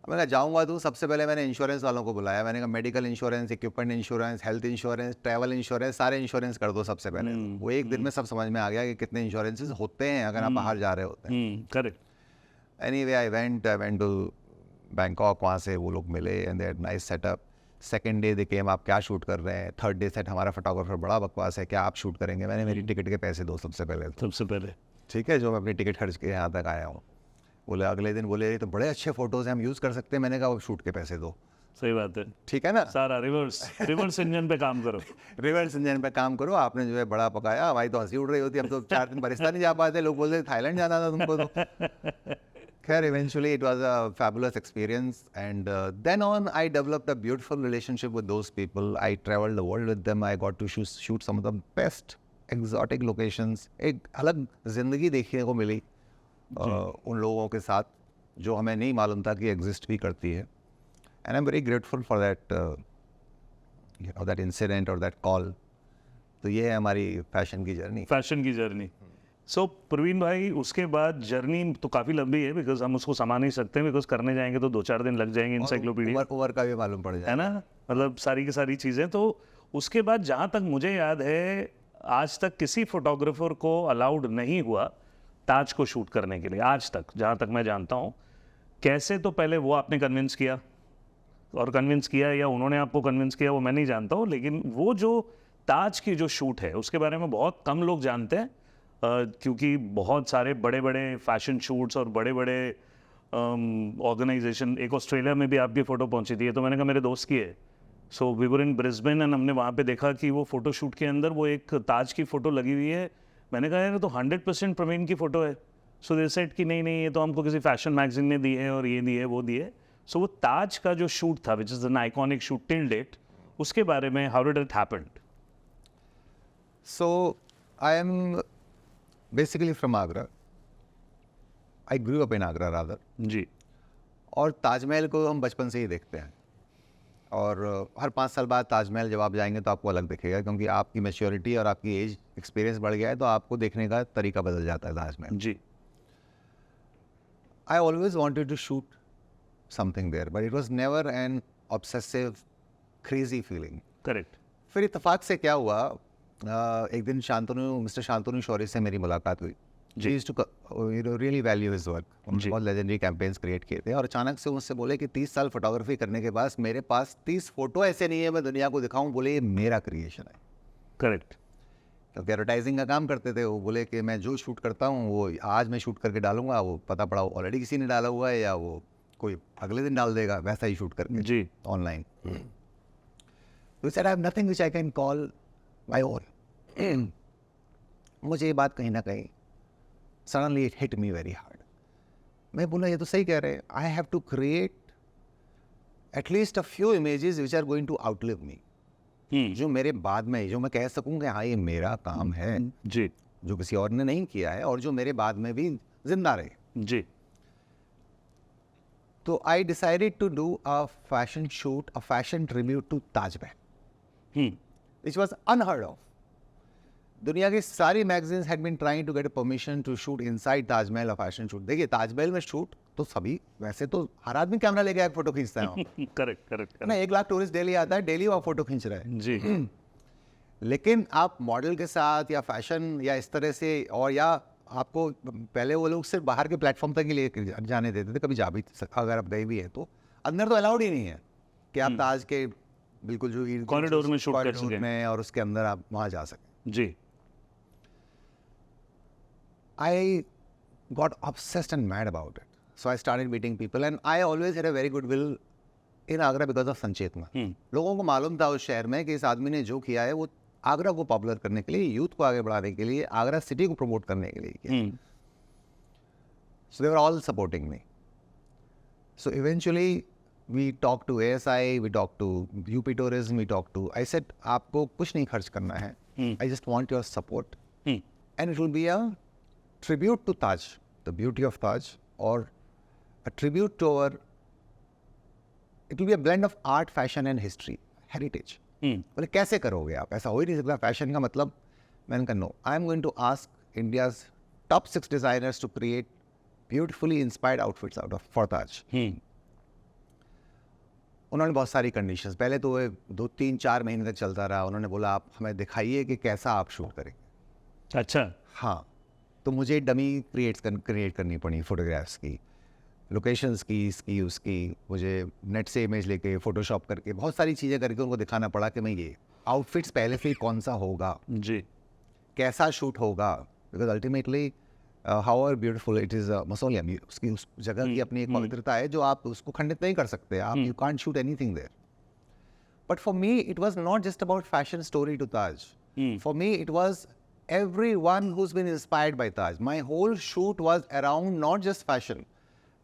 मैंने कहा जाऊँगा तो सबसे पहले मैंने इंश्योरेंस वालों को बुलाया, मैंने कहा medical insurance, equipment insurance, health insurance, travel insurance, सारे इंश्योरेंस कर दो सबसे पहले। वो एक दिन में सब समझ में आ गया कि कितने इंश्योरेंसेस होते हैं अगर आप बाहर जा रहे होते हैं। Correct. Anyway I went to Bangkok, वहाँ से वो लोग मिले and they had nice setup. Second day they came, आप क्या शूट कर रहे हैं? थर्ड डे सेट, हमारा फोटोग्राफर बड़ा बकवास है, क्या आप शूट करेंगे? मैंने मेरी टिकट के पैसे दो सबसे पहले तो, सबसे पहले ठीक है, जो मैं अपनी टिकट खर्च के यहाँ तक आया हूँ। बोले अगले दिन, बोले ये तो बड़े अच्छे फोटोज़ हैं, हम यूज़ कर सकते हैं। मैंने कहा वो शूट के पैसे दो, सही बात है। ठीक है ना। सारा रिवर्स इंजन पे काम करो। रिवर्स इंजन पे काम करो। आपने जो है बड़ा पकाया, हमारी तो हंसी उड़ रही होती, हम तो 4 दिन पाकिस्तान नहीं जा पाते, लोग बोलते थाईलैंड जाना था तुमको तो। खैर eventually it was a fabulous experience and then on I developed a beautiful relationship with those people. I traveled the world with them. I got to shoot some of the best exotic locations. एक अलग जिंदगी देखने को मिली उन लोगों के साथ जो हमें नहीं मालूम था कि एग्जिस्ट भी करती है। And I'm very grateful for that that incident or that call. तो ये है हमारी फैशन की जर्नी। फैशन की जर्नी। सो प्रवीण भाई, उसके बाद जर्नी तो काफ़ी लंबी है, बिकॉज हम उसको समा नहीं सकते, बिकॉज करने जाएंगे तो 2-4 दिन लग जाएंगे इंसाइक्लोपीडिया, ओवर का भी मालूम पड़ जाए, है ना, मतलब सारी की सारी चीज़ें। तो उसके बाद जहाँ तक मुझे याद है, आज तक किसी फोटोग्राफर को अलाउड नहीं हुआ ताज को शूट करने के लिए, आज तक जहाँ तक मैं जानता हूँ। कैसे, तो पहले वो आपने कन्विंस किया, और कन्विंस किया या उन्होंने आपको कन्विंस किया वो मैं नहीं जानता हूँ, लेकिन वो जो ताज की जो शूट है उसके बारे में बहुत कम लोग जानते हैं, क्योंकि बहुत सारे बड़े बड़े फैशन शूट्स और बड़े बड़े ऑर्गेनाइजेशन, एक ऑस्ट्रेलिया में भी आपकी फ़ोटो पहुंची थी, तो मैंने कहा मेरे दोस्त की है। So we were in Brisbane and हमने वहाँ पे देखा कि वो फ़ोटो शूट के अंदर वो एक ताज की फ़ोटो लगी हुई है। मैंने कहा यार तो 100% प्रवीण की फ़ोटो है। सो दे सेड कि नहीं नहीं, ये तो हमको किसी फैशन मैगजीन ने दी है और ये दी है वो दी है। सो वो ताज का जो शूट था, which is an iconic shoot till date, उसके बारे में how did it happened? So I am basically from Agra. I grew up in Agra rather. जी। और ताजमहल को हम बचपन से ही देखते हैं, और हर 5 साल बाद ताजमहल जब आप जाएंगे तो आपको अलग दिखेगा, क्योंकि आपकी मैच्योरिटी और आपकी एज एक्सपीरियंस बढ़ गया है, तो आपको देखने का तरीका बदल जाता है ताजमहल। जी। I always wanted to shoot something there, but it was never an obsessive, crazy feeling. Correct. फिर इत्तेफाक से क्या हुआ, एक दिन मिस्टर शांतनु शौर्य से मेरी मुलाकात हुई। जी। Used to really value his work. उन्होंने बहुत लेजेंडरी कैंपेन्स क्रिएट किए थे, और अचानक से मुझसे बोले कि 30 साल फोटोग्राफी करने के बाद मेरे पास 30 फोटो ऐसे नहीं है मैं दुनिया को दिखाऊं, बोले ये मेरा क्रिएशन है। करेक्ट। क्योंकि एडवर्टाइजिंग का काम करते थे, वो बोले कि मैं जो शूट करता हूँ वो आज मैं शूट करके डालूंगा, वो पता पड़ा ऑलरेडी किसी ने डाला हुआ है या वो कोई अगले दिन डाल देगा, वैसा ही शूट करके जी। ऑनलाइन। तो sir I have nothing which I can call my own. मुझे ये बात कहीं ना कहीं suddenly it hit me very hard. मैं बोला ये तो सही कह रहे हैं, I have to create at least a few images which are going to outlive me, जो मेरे बाद में, जो मैं कह सकूं कि हाँ ये मेरा काम है, जी। जो किसी और ने नहीं किया है, और जो मेरे बाद में भी जिंदा रहे। जी। तो I decided to do a fashion shoot, a fashion tribute to Taj Mahal, which was unheard of. दुनिया की सारी magazines had been trying to get a permission to shoot inside Taj Mahal, a fashion shoot. देखिए ताजमहल में शूट तो सभी, वैसे तो हर आदमी कैमरा लेके आके फोटो खींचता है करेक्ट करेक्ट ना, 1 लाख टूरिस्ट डेली आता है, डेली वहाँ फोटो खींच रहा है। जी। लेकिन आप मॉडल के साथ या फैशन या इस तरह से, और या आपको पहले वो लोग सिर्फ बाहर के प्लेटफॉर्म तक ही ले जाने देते थे, कभी जा भी अगर आप गए भी हैं तो अंदर तो अलाउड ही नहीं है कि आप ताज के बिल्कुल जो कॉरिडोर में शूट कर सकें, में और उसके अंदर आप वहाँ जा सकें। जी। I got obsessed and mad about it. So I started meeting people, and I always had a very good will in Agra because of संचेतना। लोगों को मालूम था उस शहर में कि इस आदमी ने जो किया है वो आगरा को पॉपुलर करने के लिए, यूथ को आगे बढ़ाने के लिए, आगरा सिटी को प्रमोट करने के लिए किया। So they were all supporting me. So eventually we talked to ASI, we talked to UP Tourism, we talked to, I said, आपको कुछ नहीं खर्च करना है. I just want your support. And it will be a tribute to Taj, the beauty of Taj, or a tribute to our, it will be a blend of art, fashion and history, heritage. बोले कैसे करोगे आप? ऐसा हो ही नहीं सकता. फैशन का मतलब, मैंने कहा no, I am going to ask India's top 6 designers to create beautifully inspired outfits out of for Taj. उन्होंने बहुत सारी कंडीशंस, पहले तो 2-3-4 महीने तक चलता रहा. उन्होंने बोला आप हमें दिखाइए कि कैसा आप शूट करेंगे. अच्छा. हाँ, तो मुझे डमी क्रिएट करनी पड़ी फोटोग्राफ्स की, लोकेशंस की, इसकी उसकी. मुझे नेट से इमेज लेके फोटोशॉप करके बहुत सारी चीज़ें करके उनको दिखाना पड़ा कि मैं ये आउटफिट्स पहले से ही कौन सा होगा, जी, कैसा शूट होगा. Because ultimately how are beautiful it is mausoleum, उसकी उस जगह की अपनी एक पवित्रता है जो आप उसको खंडित नहीं कर सकते. आप you can't shoot anything there. But for me it was not just about fashion story to Taj. For me it was everyone who's been inspired by Taj. My whole shoot was around not just fashion.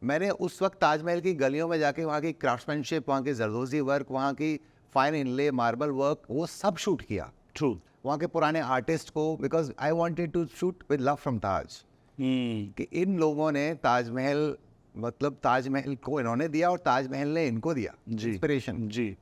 मैंने उस वक्त ताजमहल की गलियों में जाके वहाँ की क्राफ्ट्समैनशिप, वहाँ की जरदोजी वर्क, वहाँ की फाइन इनले मार्बल वर्क, वो सब शूट किया. ट्रू. वहाँ के पुराने आर्टिस्ट को, because I wanted to shoot with love from Taj. कि इन लोगों ने ताजमहल, मतलब ताजमहल को इन्होंने दिया और ताजमहल ने इनको दिया इंस्पिरेशन. जी.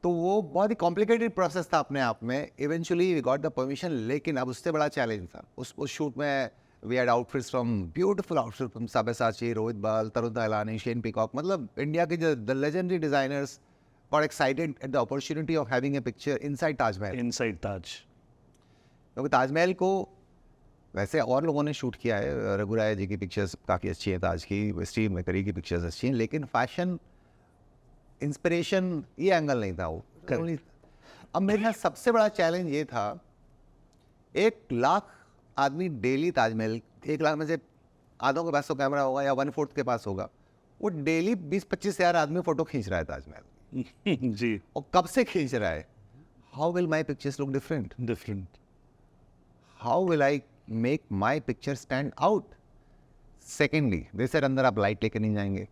तो वो बहुत ही कॉम्प्लिकेटेड प्रोसेस था अपने आप में. Eventually we got the permission, लेकिन अब उससे बड़ा चैलेंज था. उस शूट में we had outfits from beautiful outfit from Sabyasachi, Rohit Bal, Tarun Tahiliani, Shane Peacock. मतलब इंडिया के the legendary designers got excited at the opportunity of having a picture inside Taj Mahal. Inside Taj. क्योंकि ताजमहल को वैसे और लोगों ने शूट किया है. रघु राय जी की पिक्चर्स काफ़ी अच्छी हैं ताज की, स्टीव मैकरी की पिक्चर्स अच्छी हैं, लेकिन फैशन इंस्पिरेशन ये एंगल नहीं था वो. अब मेरे यहाँ सबसे बड़ा चैलेंज ये था, 1 लाख आदमी डेली ताजमहल, 1 लाख में से आधों के पास तो कैमरा होगा या 1/4 के पास होगा, वो डेली 20-25 हज़ार आदमी फोटो खींच रहा है ताजमहल. जी. और कब से खींच रहा है? How will my pictures look different? How will I make my picture stand out? Secondly they said अंदर आप लाइट लेके नहीं जाएंगे,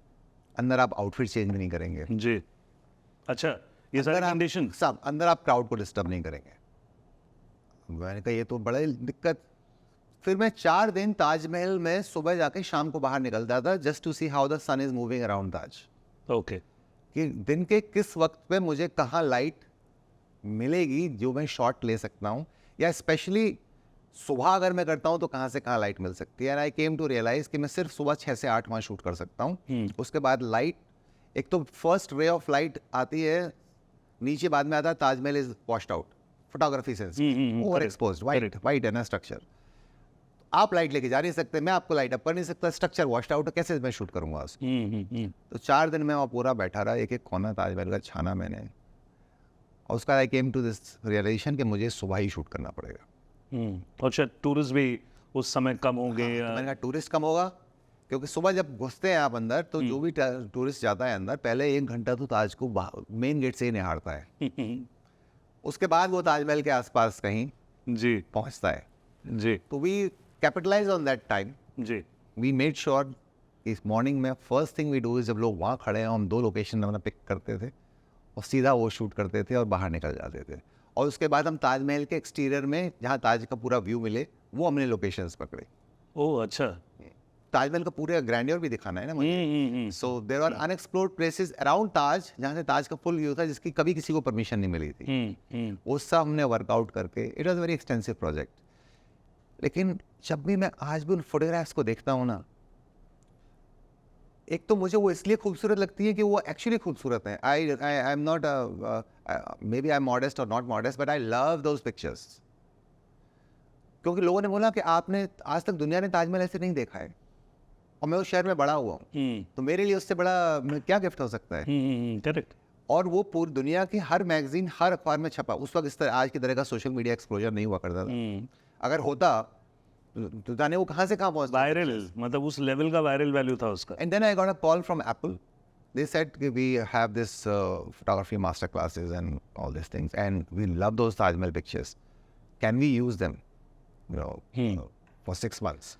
अंदर आप आउटफिट चेंज भी नहीं करेंगे. जी. अच्छा, ये सारे कंडीशन सब अंदर आप क्राउड को डिस्टर्ब नहीं करेंगे. मैंने कहा ये तो बड़ा ही दिक्कत. फिर मैं 4 दिन ताजमहल में सुबह जाके शाम को बाहर निकलता था just to see how the sun is moving around Taj. Okay. कि दिन के किस वक्त पे मुझे कहाँ लाइट मिलेगी जो मैं शॉट ले सकता हूँ, या स्पेशली सुबह अगर मैं करता हूँ तो कहाँ से कहाँ लाइट मिल सकती है. And I came to realise कि मैं सिर्फ सुबह 6 से 8 वहाँ शूट कर सकता हूँ. उसके बाद लाइट, एक तो फर्स्ट रे ऑफ लाइट आती है नीचे, बाद में आता है Taj Mahal is washed out photography sense, over exposed, white है ना स्ट्रक्चर. आप लाइट लेके जा नहीं सकते, मैं आपको लाइट अप कर नहीं सकता, स्ट्रक्चर वॉश्ड आउट, कैसे मैं शूट करूँगा उसको. तो 4 दिन में वहाँ पूरा बैठा रहा, एक एक कोना ताजमहल का छाना मैंने. और उसका आई केम टू दिस रियलाइजेशन कि मुझे सुबह ही शूट करना पड़ेगा. और शायद टूरिस्ट भी उस समय कम होंगे. मैंने कहा टूरिस्ट कम होगा, क्योंकि सुबह जब घुसते हैं आप अंदर तो जो भी टूरिस्ट जाता है अंदर, पहले 1 घंटा तो ताज को मेन गेट से ही निहारता है. उसके बाद वो ताजमहल के आसपास कहीं जी पहुंचता है. जी. तो we capitalise on that time. जी. वी मेड श्योर इस मॉर्निंग में first thing we do is, जब लोग वहाँ खड़े हैं हम 2 लोकेशन अपना पिक करते थे और सीधा वो शूट करते थे और बाहर निकल जाते थे. और उसके बाद हम ताजमहल के एक्सटीरियर में जहाँ ताज का पूरा व्यू मिले वो हमने लोकेशंस पकड़े. ओह अच्छा. ताजमहल का पूरे ग्रैंडियर भी दिखाना है ना मुझे. So there are unexplored places around Taj जहाँ से ताज का फुल व्यू था, जिसकी कभी किसी को परमिशन नहीं मिली थी. वो सब हमने वर्कआउट करके, it was very extensive project. लेकिन जब भी मैं आज भी उन फोटोग्राफ्स को देखता हूँ ना, एक तो मुझे वो इसलिए खूबसूरत लगती है कि वो एक्चुअली खूबसूरत है. I am not, maybe I am modest और not modest, but I love those pictures. क्योंकि लोगों ने बोला कि आपने आज तक दुनिया ने ताजमहल ऐसे नहीं देखा है, और मैं उस शहर में बड़ा हुआ हूँ, तो मेरे लिए उससे बड़ा क्या गिफ्ट हो सकता है. करेक्ट. और वो पूरी दुनिया की हर मैगजीन, हर अखबार में छपा. उस वक्त इस तरह आज की तरह का सोशल मीडिया एक्सप्लोजर नहीं हुआ करता था. अगर होता तो जाने वो कहाँ से कहाँ पहुँचता. वायरल, मतलब उस लेवल का वायरल वैल्यू था उसका. And then I got a call from Apple. They said we have this photography master classes and all these things, and we love those Taj Mahal pictures. Can we use them, for 6 months?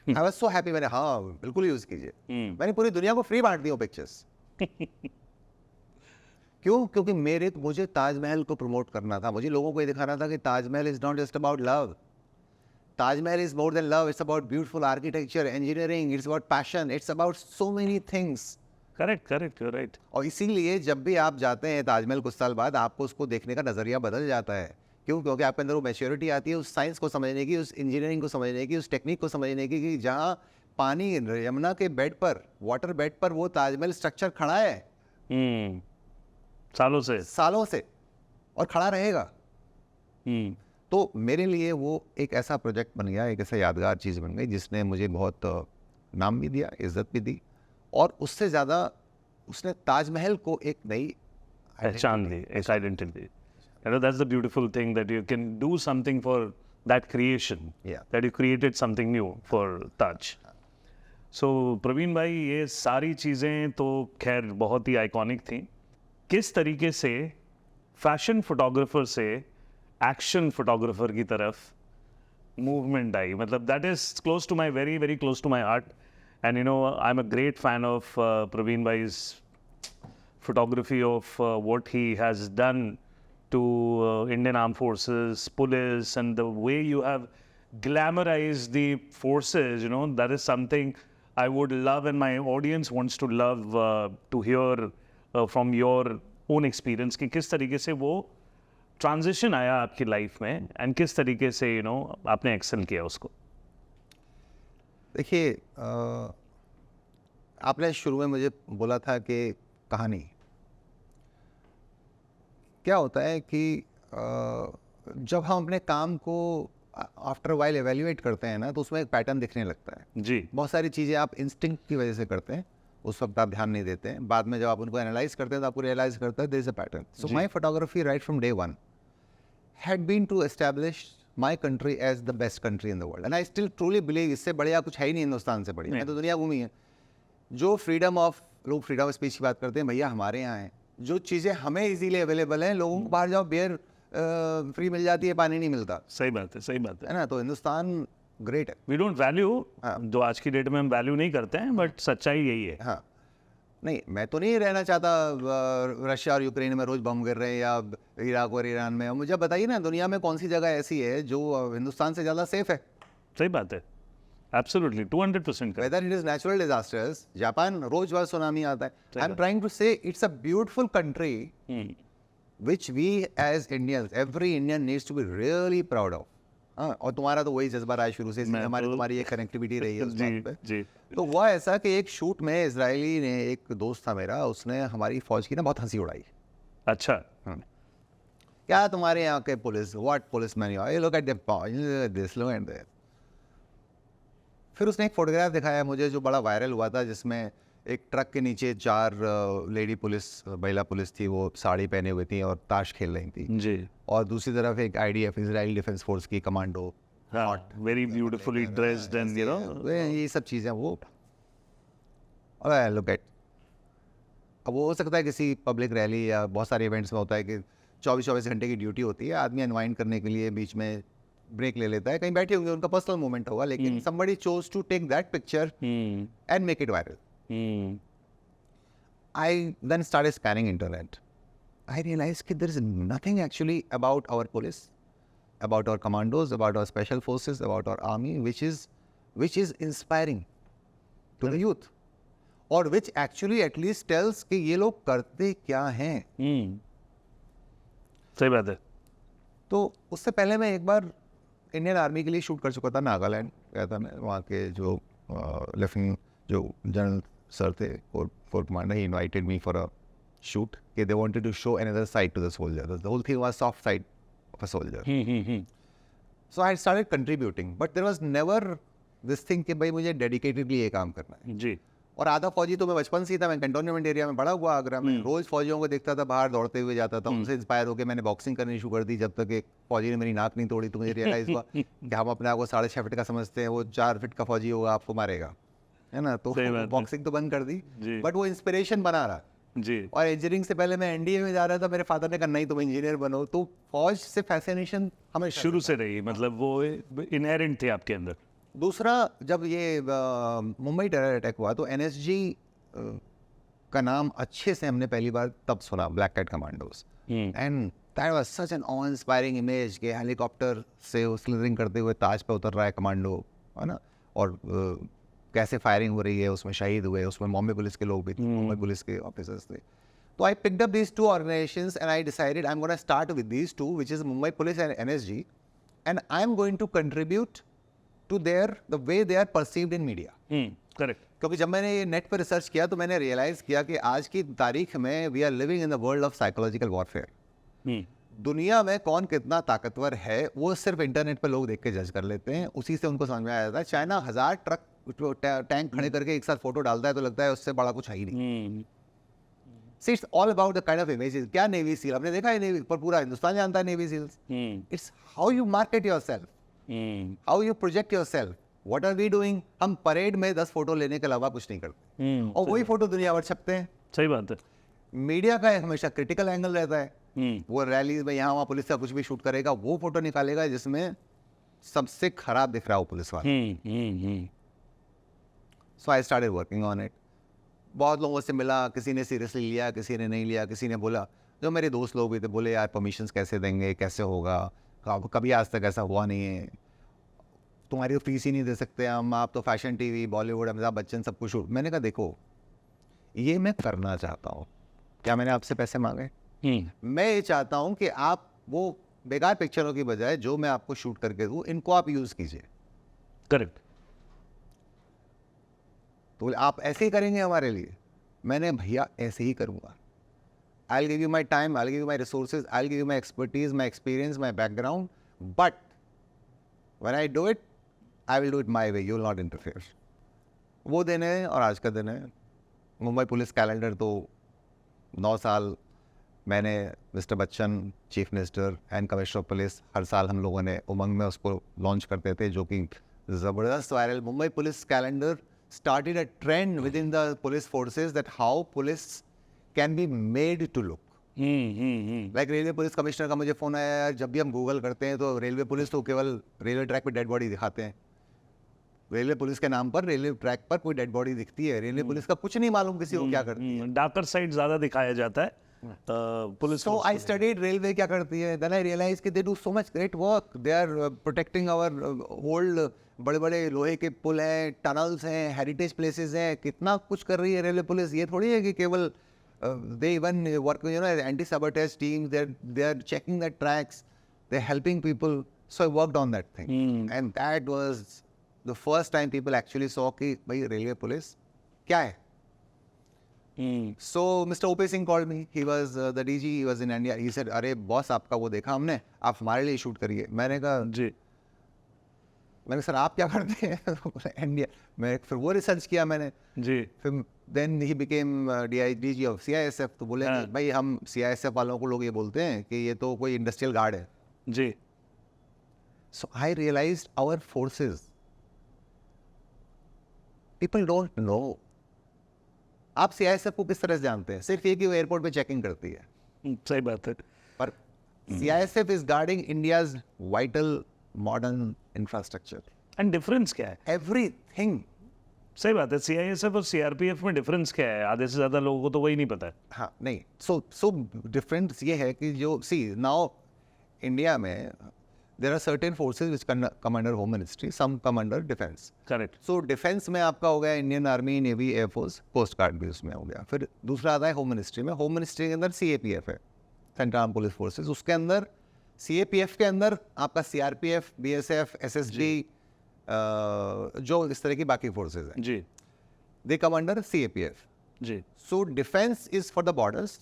I was so happy, मैंने हाँ बिल्कुल यूज कीजिए। मैंने पूरी दुनिया को फ्री बांट दी वो पिक्चर्स। क्यों? क्योंकि मुझे ताजमहल को प्रमोट करना था, मुझे लोगों को ये दिखाना था कि Taj Mahal is not just about love, Taj Mahal is more than love, it's about beautiful architecture, engineering, it's about passion, it's about so many things. Correct, you right. और इसीलिए जब भी आप जाते हैं ताजमहल कुछ साल बाद, आपको उसको देखने का नज़रिया बदल जाता है। क्यों? क्योंकि आपके अंदर वो मैच्योरिटी आती है उस साइंस को समझने की, उस इंजीनियरिंग को समझने की, उस टेक्निक को समझने की, कि जहाँ पानी यमुना के बेड पर, वाटर बेड पर वो ताजमहल स्ट्रक्चर खड़ा है सालों से, और खड़ा रहेगा। तो मेरे लिए वो एक ऐसा प्रोजेक्ट बन गया, एक ऐसा यादगार चीज़ बन गई जिसने मुझे बहुत नाम भी दिया, इज्जत भी दी, और उससे ज़्यादा उसने ताजमहल को एक नई पहचान दी, एक identity. You know, that's the beautiful thing, that you can do something for that creation, Yeah. that you created something new for Taj. So Praveen भाई, ये सारी चीज़ें तो खैर बहुत ही आइकॉनिक थी। किस तरीके से फैशन फोटोग्राफर से एक्शन फोटोग्राफर की तरफ मूवमेंट आई, मतलब that is close to my very close to my heart, and you know I am a great fan of Praveen भाई's photography of what he has done to Indian Armed Forces, police, and the way you have glamorized the forces, you know, that is something I would love, and my audience wants to love to hear from your own experience कि किस तरीके से वो ट्रांजिशन आया आपकी लाइफ में, एंड किस तरीके से आपने एक्सेल किया उसको। देखिए, आपने शुरू में मुझे बोला था कि कहानी क्या होता है कि जब हम अपने काम को आफ्टर वाइल एवेल्युएट करते हैं ना, तो उसमें एक पैटर्न दिखने लगता है जी। बहुत सारी चीज़ें आप इंस्टिंक्ट की वजह से करते हैं, उस वक्त आप ध्यान नहीं देते हैं, बाद में जब आप उनको एनालाइज करते हैं तो आपको रियलाइज करता है there is a pattern. So my photography right from day one had been to establish my country as the best country in the world, and I still truly believe इससे बढ़िया कुछ है ही नहीं हिंदुस्तान से बढ़िया। मैं तो दुनिया घूमी है। जो फ्रीडम ऑफ, लोग फ्रीडम ऑफ स्पीच की बात करते हैं, भैया हमारे यहाँ है। जो चीज़ें हमें इजीली अवेलेबल हैं, लोगों को बाहर जाओ बियर फ्री मिल जाती है, पानी नहीं मिलता, सही बात है है ना। तो हिंदुस्तान ग्रेट है। वी डोंट वैल्यू, जो आज की डेट में हम वैल्यू नहीं करते हैं, बट सच्चाई यही है। हाँ, नहीं मैं तो नहीं रहना चाहता रशिया और यूक्रेन में रोज बम गिर रहे हैं, या इराक और ईरान में। मुझे बताइए ना, दुनिया में कौन सी जगह ऐसी है जो हिंदुस्तान से ज़्यादा सेफ है? सही बात है, absolutely 200%। Whether it is natural disasters, Japan रोज बार सुनामी आता है। I am trying to say it's a beautiful country which we as Indians, every Indian needs to be really proud of. हाँ, और तुम्हारा तो वही जज्बा रहा है शुरू से, हमारी तुम्हारी एक कनेक्टिविटी रही है उस बात पे। जी। तो हुआ ऐसा कि एक शूट में इजरायली ने, एक दोस्त था मेरा, उसने हमारी फौज की ना बहुत हंसी उड़ाई। अच्छा। क्या तुम्हारे यहाँ के police, what policeman you are, look at this, look at that. फिर उसने एक फोटोग्राफ दिखाया मुझे जो बड़ा वायरल हुआ था, जिसमें एक ट्रक के नीचे 4 लेडी पुलिस, महिला पुलिस थी, वो साड़ी पहने हुई थी और ताश खेल रही थी जी। और दूसरी तरफ एक IDF, इजराइल डिफेंस फोर्स की commando, very beautifully dressed, and you no ये सब चीज़ें वो। और लुक एट, अब वो हो सकता है किसी पब्लिक रैली या बहुत सारे इवेंट्स में होता है कि 24 घंटे की ड्यूटी होती है, आदमी अनवाइंड करने के लिए बीच में ब्रेक ले लेता है, कहीं बैठे होंगे, उनका पर्सनल मोमेंट होगा, लेकिन somebody chose to take that picture and make it viral. I then started scanning internet. I realized that there is nothing actually about our police, about our commandos, about our special forces, about our army, which is inspiring to the youth, or which actually at least tells कि ये लोग करते क्या हैं। सही बात है। तो उससे पहले मैं एक बार इंडियन आर्मी के लिए शूट कर चुका था, नागालैंड गया था मैं। वहाँ के जो लेफ्टिनेंट, जो जनरल सर थे, corps commander, he invited me for a shoot कि they wanted to show another side to the soldier, the whole thing was soft side of a soldier. So I started contributing, but there was never this thing कि भाई मुझे डेडिकेटेडली ये काम करना है जी। और आधा फौजी तो मैं बचपन से ही था। मैं कंटोनमेंट एरिया में बड़ा हुआ आगरा में, रोज फौजियों को देखता था बाहर दौड़ते हुए जाता था, उनसे इंस्पायर होकर मैंने बॉक्सिंग करनी शुरू कर दी। जब तक एक फौजी ने मेरी नाक नहीं तोड़ी तो मुझे रियलाइज हुआ कि हम अपने आप को 6.5 फीट का समझते हैं, वो 4 फीट का फौजी होगा आपको मारेगा, है ना। तो बॉक्सिंग तो बंद कर दी, बट वो इंस्पिरेशन बना रहा जी। और इंजीनियरिंग से पहले मैं NDA में जा रहा था, मेरे फादर ने कहा नहीं तुम इंजीनियर बनो। तो फौज से फैसिनेशन हमें शुरू से रही, मतलब वो इनहेरेंट थे आपके अंदर। दूसरा, जब ये मुंबई टेरर अटैक हुआ तो एनएसजी का नाम अच्छे से हमने पहली बार तब सुना, black cat commandos, and that was such an awe inspiring image कि हेलीकॉप्टर से स्लिथरिंग करते हुए ताज पे उतर रहा है कमांडो, है ना, और कैसे फायरिंग हो रही है, उसमें शहीद हुए, उसमें मुंबई पुलिस के लोग भी थे, मुंबई पुलिस के ऑफिसर्स थे. So I picked up these two organizations and I decided I'm going to start with these two, which is Mumbai Police and NSG, and I'm going to contribute to the way they are perceived in media. Correct. क्योंकि जब मैंने ये नेट पर रिसर्च किया तो मैंने रियलाइज किया कि आज की तारीख में we are living in the world of psychological warfare. दुनिया में कौन कितना ताकतवर है वो सिर्फ इंटरनेट पर लोग देख के जज कर लेते हैं, उसी से उनको समझ में आ जाता है. चाइना 1000 ट्रक टैंक खड़े करके एक साथ फोटो डालता है तो लगता है उससे बड़ा कुछ है ही नहीं. See, it's all about the kind of images. क्या नेवी सील, आपने देखा है नेवी पर पूरा हिंदुस्तान जानता है navy seals. It's how you market yourself, how you project yourself. What are we doing? हम परेड में 10 फोटो लेने के अलावा कुछ नहीं करते, और वही फोटो दुनिया भर छपते हैं. सही बात है. मीडिया का हमेशा क्रिटिकल एंगल रहता है. वो रैलीज में यहाँ वहाँ पुलिस का कुछ भी शूट करेगा, वो फोटो निकालेगा जिसमें सबसे खराब दिख रहा हो पुलिस वाला. So I started working on it. बहुत लोगों से मिला, किसी ने सीरियसली लिया, किसी ने नहीं लिया, किसी ने बोला, जो मेरे दोस्त लोग भी थे, बोले यार परमिशंस कैसे देंगे, कैसे होगा, कभी आज तक ऐसा हुआ नहीं है, तुम्हारी तो फीस ही नहीं दे सकते हम, आप तो फैशन टीवी, बॉलीवुड, अमिताभ बच्चन सब कुछ. मैंने कहा देखो, ये मैं करना चाहता हूँ. क्या मैंने आपसे पैसे मांगे? मैं ये चाहता हूँ कि आप वो बेकार पिक्चरों की बजाय जो मैं आपको शूट करके दूँ, इनको आप यूज़ कीजिए. करेक्ट. तो आप ऐसे ही करेंगे हमारे लिए? मैंने भैया ऐसे ही करूँगा. I'll give you my time, I'll give you my resources, I'll give you my expertise, my experience, my background, but when I do it, I will do it my way, you will not interfere. वो दिन है और आज का दिन है. मुंबई पुलिस कैलेंडर तो 9 साल मैंने, mister Bachchan, chief minister and commissioner of police, हर साल हम लोगों ने उमंग में उसको लॉन्च करते थे, जो कि ज़बरदस्त viral. Mumbai police calendar started a trend within the police forces that how police can be made to look. Like railway police commissioner का मुझे फ़ोन आया यार, जब भी हम गूगल करते हैं तो रेलवे पुलिस तो केवल रेलवे ट्रैक पे डेड बॉडी दिखाते हैं. रेलवे पुलिस के नाम पर रेलवे ट्रैक पर कोई डेड बॉडी दिखती है, रेलवे पुलिस का कुछ नहीं मालूम किसी को क्या करती है. डार्कर साइड ज़्यादा दिखाया जाता है police. So I studied railway क्या करती है. Then I realized कि they do so much great work. They are protecting our old बड़े बड़े लोहे के पुल हैं, टनल्स हैं, हेरिटेज प्लेसेस हैं, कितना कुछ कर रही है रेलवे पुलिस. ये थोड़ी है कि केवल they even work, you know, as anti-sabotage teams. They are checking the tracks. They're helping people. So I worked on that thing, and that was the first time people actually saw कि भाई रेलवे पुलिस क्या है. So Mr. O.P. Singh called me. He was the DG. He was in India. He said, "अरे बॉस, आपका वो देखा हमने, आप हमारे लिए शूट करिए." मैंने कहा जी. मैंने सर आप क्या करते हैं? इंडिया. मैं फिर वो रिसर्च किया मैंने जी. फिर देन ही बिकेम DG ऑफ CISF. तो बोले भाई हम CISF वालों को लोग ये बोलते हैं कि ये तो कोई इंडस्ट्रियल गार्ड है. जी. So I realized our forces, people don't know. आप CISF को किस तरह से जानते हैं? सिर्फ ये कि वो एयरपोर्ट पे चेकिंग करती है. सही बात है. पर CISF is guarding India's vital modern infrastructure. And difference क्या है? Everything. सही बात है. CISF और CRPF में डिफरेंस क्या है? आधे से ज़्यादा लोगों को तो वही नहीं पता है. हाँ नहीं. So डिफरेंस ये है कि जो now इंडिया में there are certain forces which come under Home Ministry, some come under Defense. करेक्ट. So डिफेंस में आपका हो गया Indian army, navy, air force, coast guard भी उसमें हो गया. फिर दूसरा आता है होम मिनिस्ट्री में. होम मिनिस्ट्री के अंदर CAPF है, सेंट्रल आर्म पुलिस फोर्सेज. उसके अंदर CAPF के अंदर आपका CRPF, BSF, SSG, जो इस तरह की बाकी फोर्सेज हैं, जी. They come under CAPF. जी. So defense is for the borders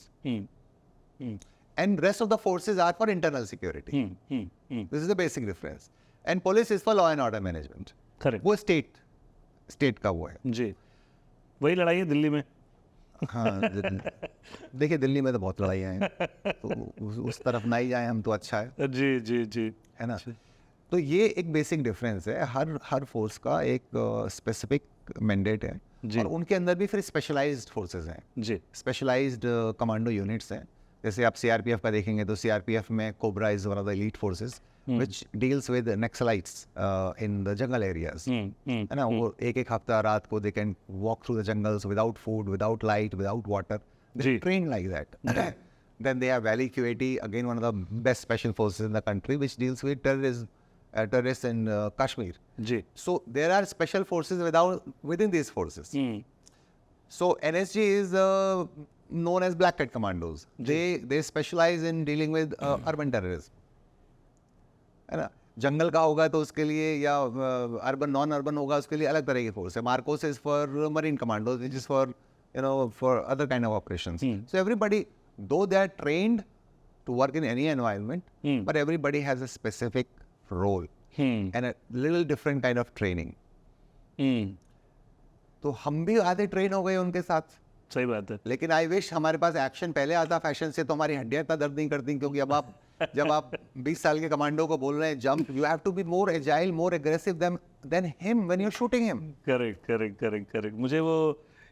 and rest of the forces are for internal security. This is the basic difference. And police is for law and order management. Correct. वो स्टेट का वो है. जी. वही लड़ाई है दिल्ली में. हाँ देखिए दिल्ली में तो बहुत लड़ाइयाँ हैं, तो उस तरफ ना ही जाए हम तो अच्छा है. जी जी जी. है ना. तो ये एक बेसिक डिफरेंस है. हर फोर्स का एक स्पेसिफिक मैंडेट है और उनके अंदर भी फिर स्पेशलाइज्ड फोर्सेस हैं जी. स्पेशलाइज्ड कमांडो यूनिट्स हैं. जैसे आप CRPF का देखेंगे तो CRPF में cobra is one of the elite forces. which deals with Naxalites in the jungle areas. है ना, वो एक हफ्ता रात को they can walk through the jungles without food, without light, without water. They train like that. Then they have Valley QAT, again one of the best special forces in the country, which deals with terrorists in Kashmir. Ji. So there are special forces within these forces. So NSG is known as Black Cat Commandos. They specialize in dealing with urban terrorism. है ना, जंगल का होगा तो उसके लिए, या अर्बन नॉन अर्बन होगा उसके लिए अलग तरह की फोर्स है. Marcos is for marine commandos, which is for for other kind of operations. So everybody, though they are trained to work in any environment, but everybody has a specific role and a little different kind of training. तो हम भी आधे ट्रेन हो गए उनके साथ. सही बात है. लेकिन आई विश हमारे पास एक्शन पहले आता फैशन से, तो हमारी हड्डियां इतना दर्द नहीं करती. क्योंकि अब जब आप 20 साल के कमांडो को बोल रहे हैं jump, you have to be more agile, more aggressive than him when you are shooting him. Correct. मुझे वो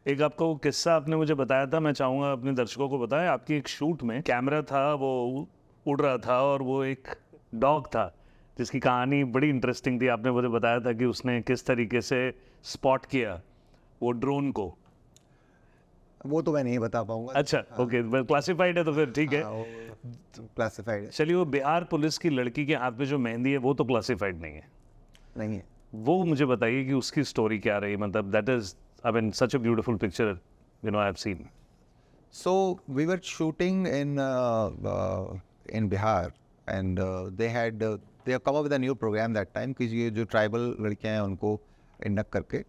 एक आपका वो किस्सा आपने मुझे बताया था, मैं चाहूँगा अपने दर्शकों को बताएं. आपकी एक शूट में कैमरा था, वो उड़ रहा था और वो एक डॉग था जिसकी कहानी बड़ी इंटरेस्टिंग थी. आपने मुझे बताया था कि उसने किस तरीके से स्पॉट किया वो ड्रोन को. वो तो मैं नहीं बता पाऊंगा. अच्छा, ओके, क्लासिफाइड है तो फिर ठीक है. क्लासिफाइड है. चलिए, वो बिहार पुलिस की लड़की के हाथ पे जो मेहंदी है वो तो क्लासिफाइड नहीं है. नहीं है. वो मुझे बताइए कि उसकी स्टोरी क्या रही. मतलब that is, I mean, such a beautiful picture, I've seen. So we were shooting in Bihar, and they have come up with a new program that time कि ये जो tribal लड़कियां हैं उनको induct करके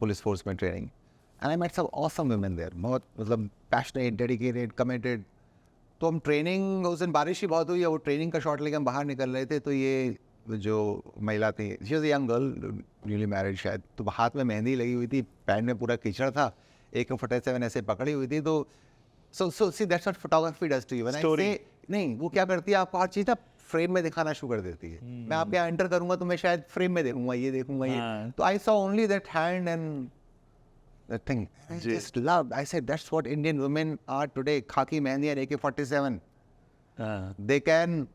पुलिस फोर्स में training. And I met some awesome women there. बहुत मतलब passionate, dedicated, committed. तो हम ट्रेनिंग, उस दिन बारिश ही बहुत हुई है, वो ट्रेनिंग का शॉट लेके हम बाहर निकल रहे थे. तो ये जो महिला थी, she was a young girl, newly married शायद, तो हाथ में मेहंदी लगी हुई थी, पैंट में पूरा कीचड़ था, AK-47 ऐसे पकड़ी हुई थी. तो so see that's what photography does to you. When I say नहीं, वो क्या करती है, आपको हर चीज़ ना फ्रेम में दिखाना शुरू कर देती है. मैं आपके यहाँ एंटर करूंगा तो मैं शायद फ्रेम में देखूंगा, ये देखूंगा ये. तो I saw only that hand and that thing. I just loved. I said that's what Indian women are today. Khaki mehndi and AK-47. They can,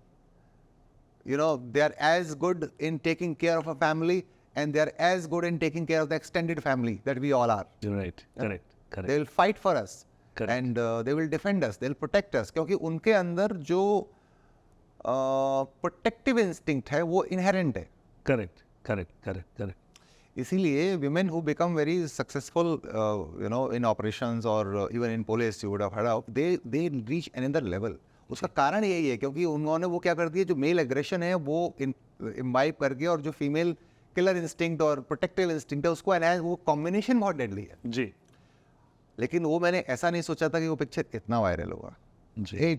they are as good in taking care of a family, and they are as good in taking care of the extended family that we all are. Right. Correct. They will fight for us. Correct. And they will defend us. They will protect us. क्योंकि उनके अंदर जो protective instinct है वो inherent है. Correct. इसीलिए women who become very successful, in operations or even in police, you would have heard of, they reach another level. उसका कारण यही है क्योंकि उन्होंने वो क्या करती है, जो मेल एग्रेशन है वो इम्बाइब करके, और जो फीमेल किलर इंस्टिंक्ट और प्रोटेक्टिव इंस्टिंक्ट है उसको एनहांस, वो कॉम्बिनेशन बहुत डेडली है जी. लेकिन वो मैंने ऐसा नहीं सोचा था कि वो पिक्चर इतना वायरल होगा जी.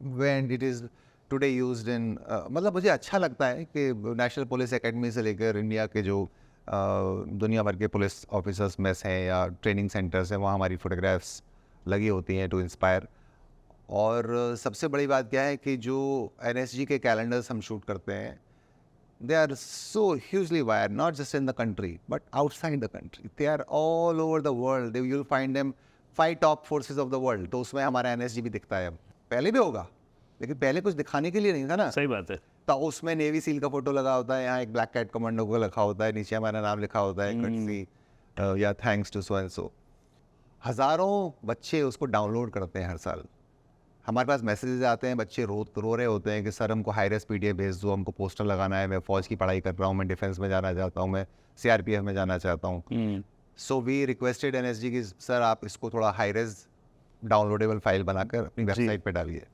When it is today used in, मतलब मुझे अच्छा लगता है कि नेशनल पुलिस एकेडमी से लेकर इंडिया के जो दुनिया भर के पुलिस ऑफिसर्स मेस हैं या ट्रेनिंग सेंटर्स हैं, वहाँ हमारी फोटोग्राफ्स लगी होती हैं टू इंस्पायर. और सबसे बड़ी बात क्या है कि जो NSG के कैलेंडर्स हम शूट करते हैं, they are so hugely wired, not just in the country but outside the country. They are all over the world. You will find them 5 top forces of the world. तो उसमें हमारा NSG भी दिखता है. अब पहले भी होगा, लेकिन पहले कुछ दिखाने के लिए नहीं था ना. सही बात है. तो उसमें नेवी सील का फोटो लगा होता है, यहाँ एक ब्लैक कैट कमांडो को लिखा होता है, नीचे हमारा नाम लिखा होता है, कर्टसी या thanks to so and so. हज़ारों बच्चे उसको डाउनलोड करते हैं हर साल. हमारे पास मैसेजेस आते हैं, बच्चे रो रहे होते हैं कि सर हमको हाई रेस PDF भेज दो, हमको पोस्टर लगाना है, मैं फ़ौज की पढ़ाई कर रहा हूँ, मैं डिफेंस में जाना चाहता हूँ, मैं CRPF में जाना चाहता हूँ. सो वी रिक्वेस्टेड NSG की सर आप इसको थोड़ा हाई रेस डाउनलोडेबल फाइल बनाकर अपनी वेबसाइट पे डालिए.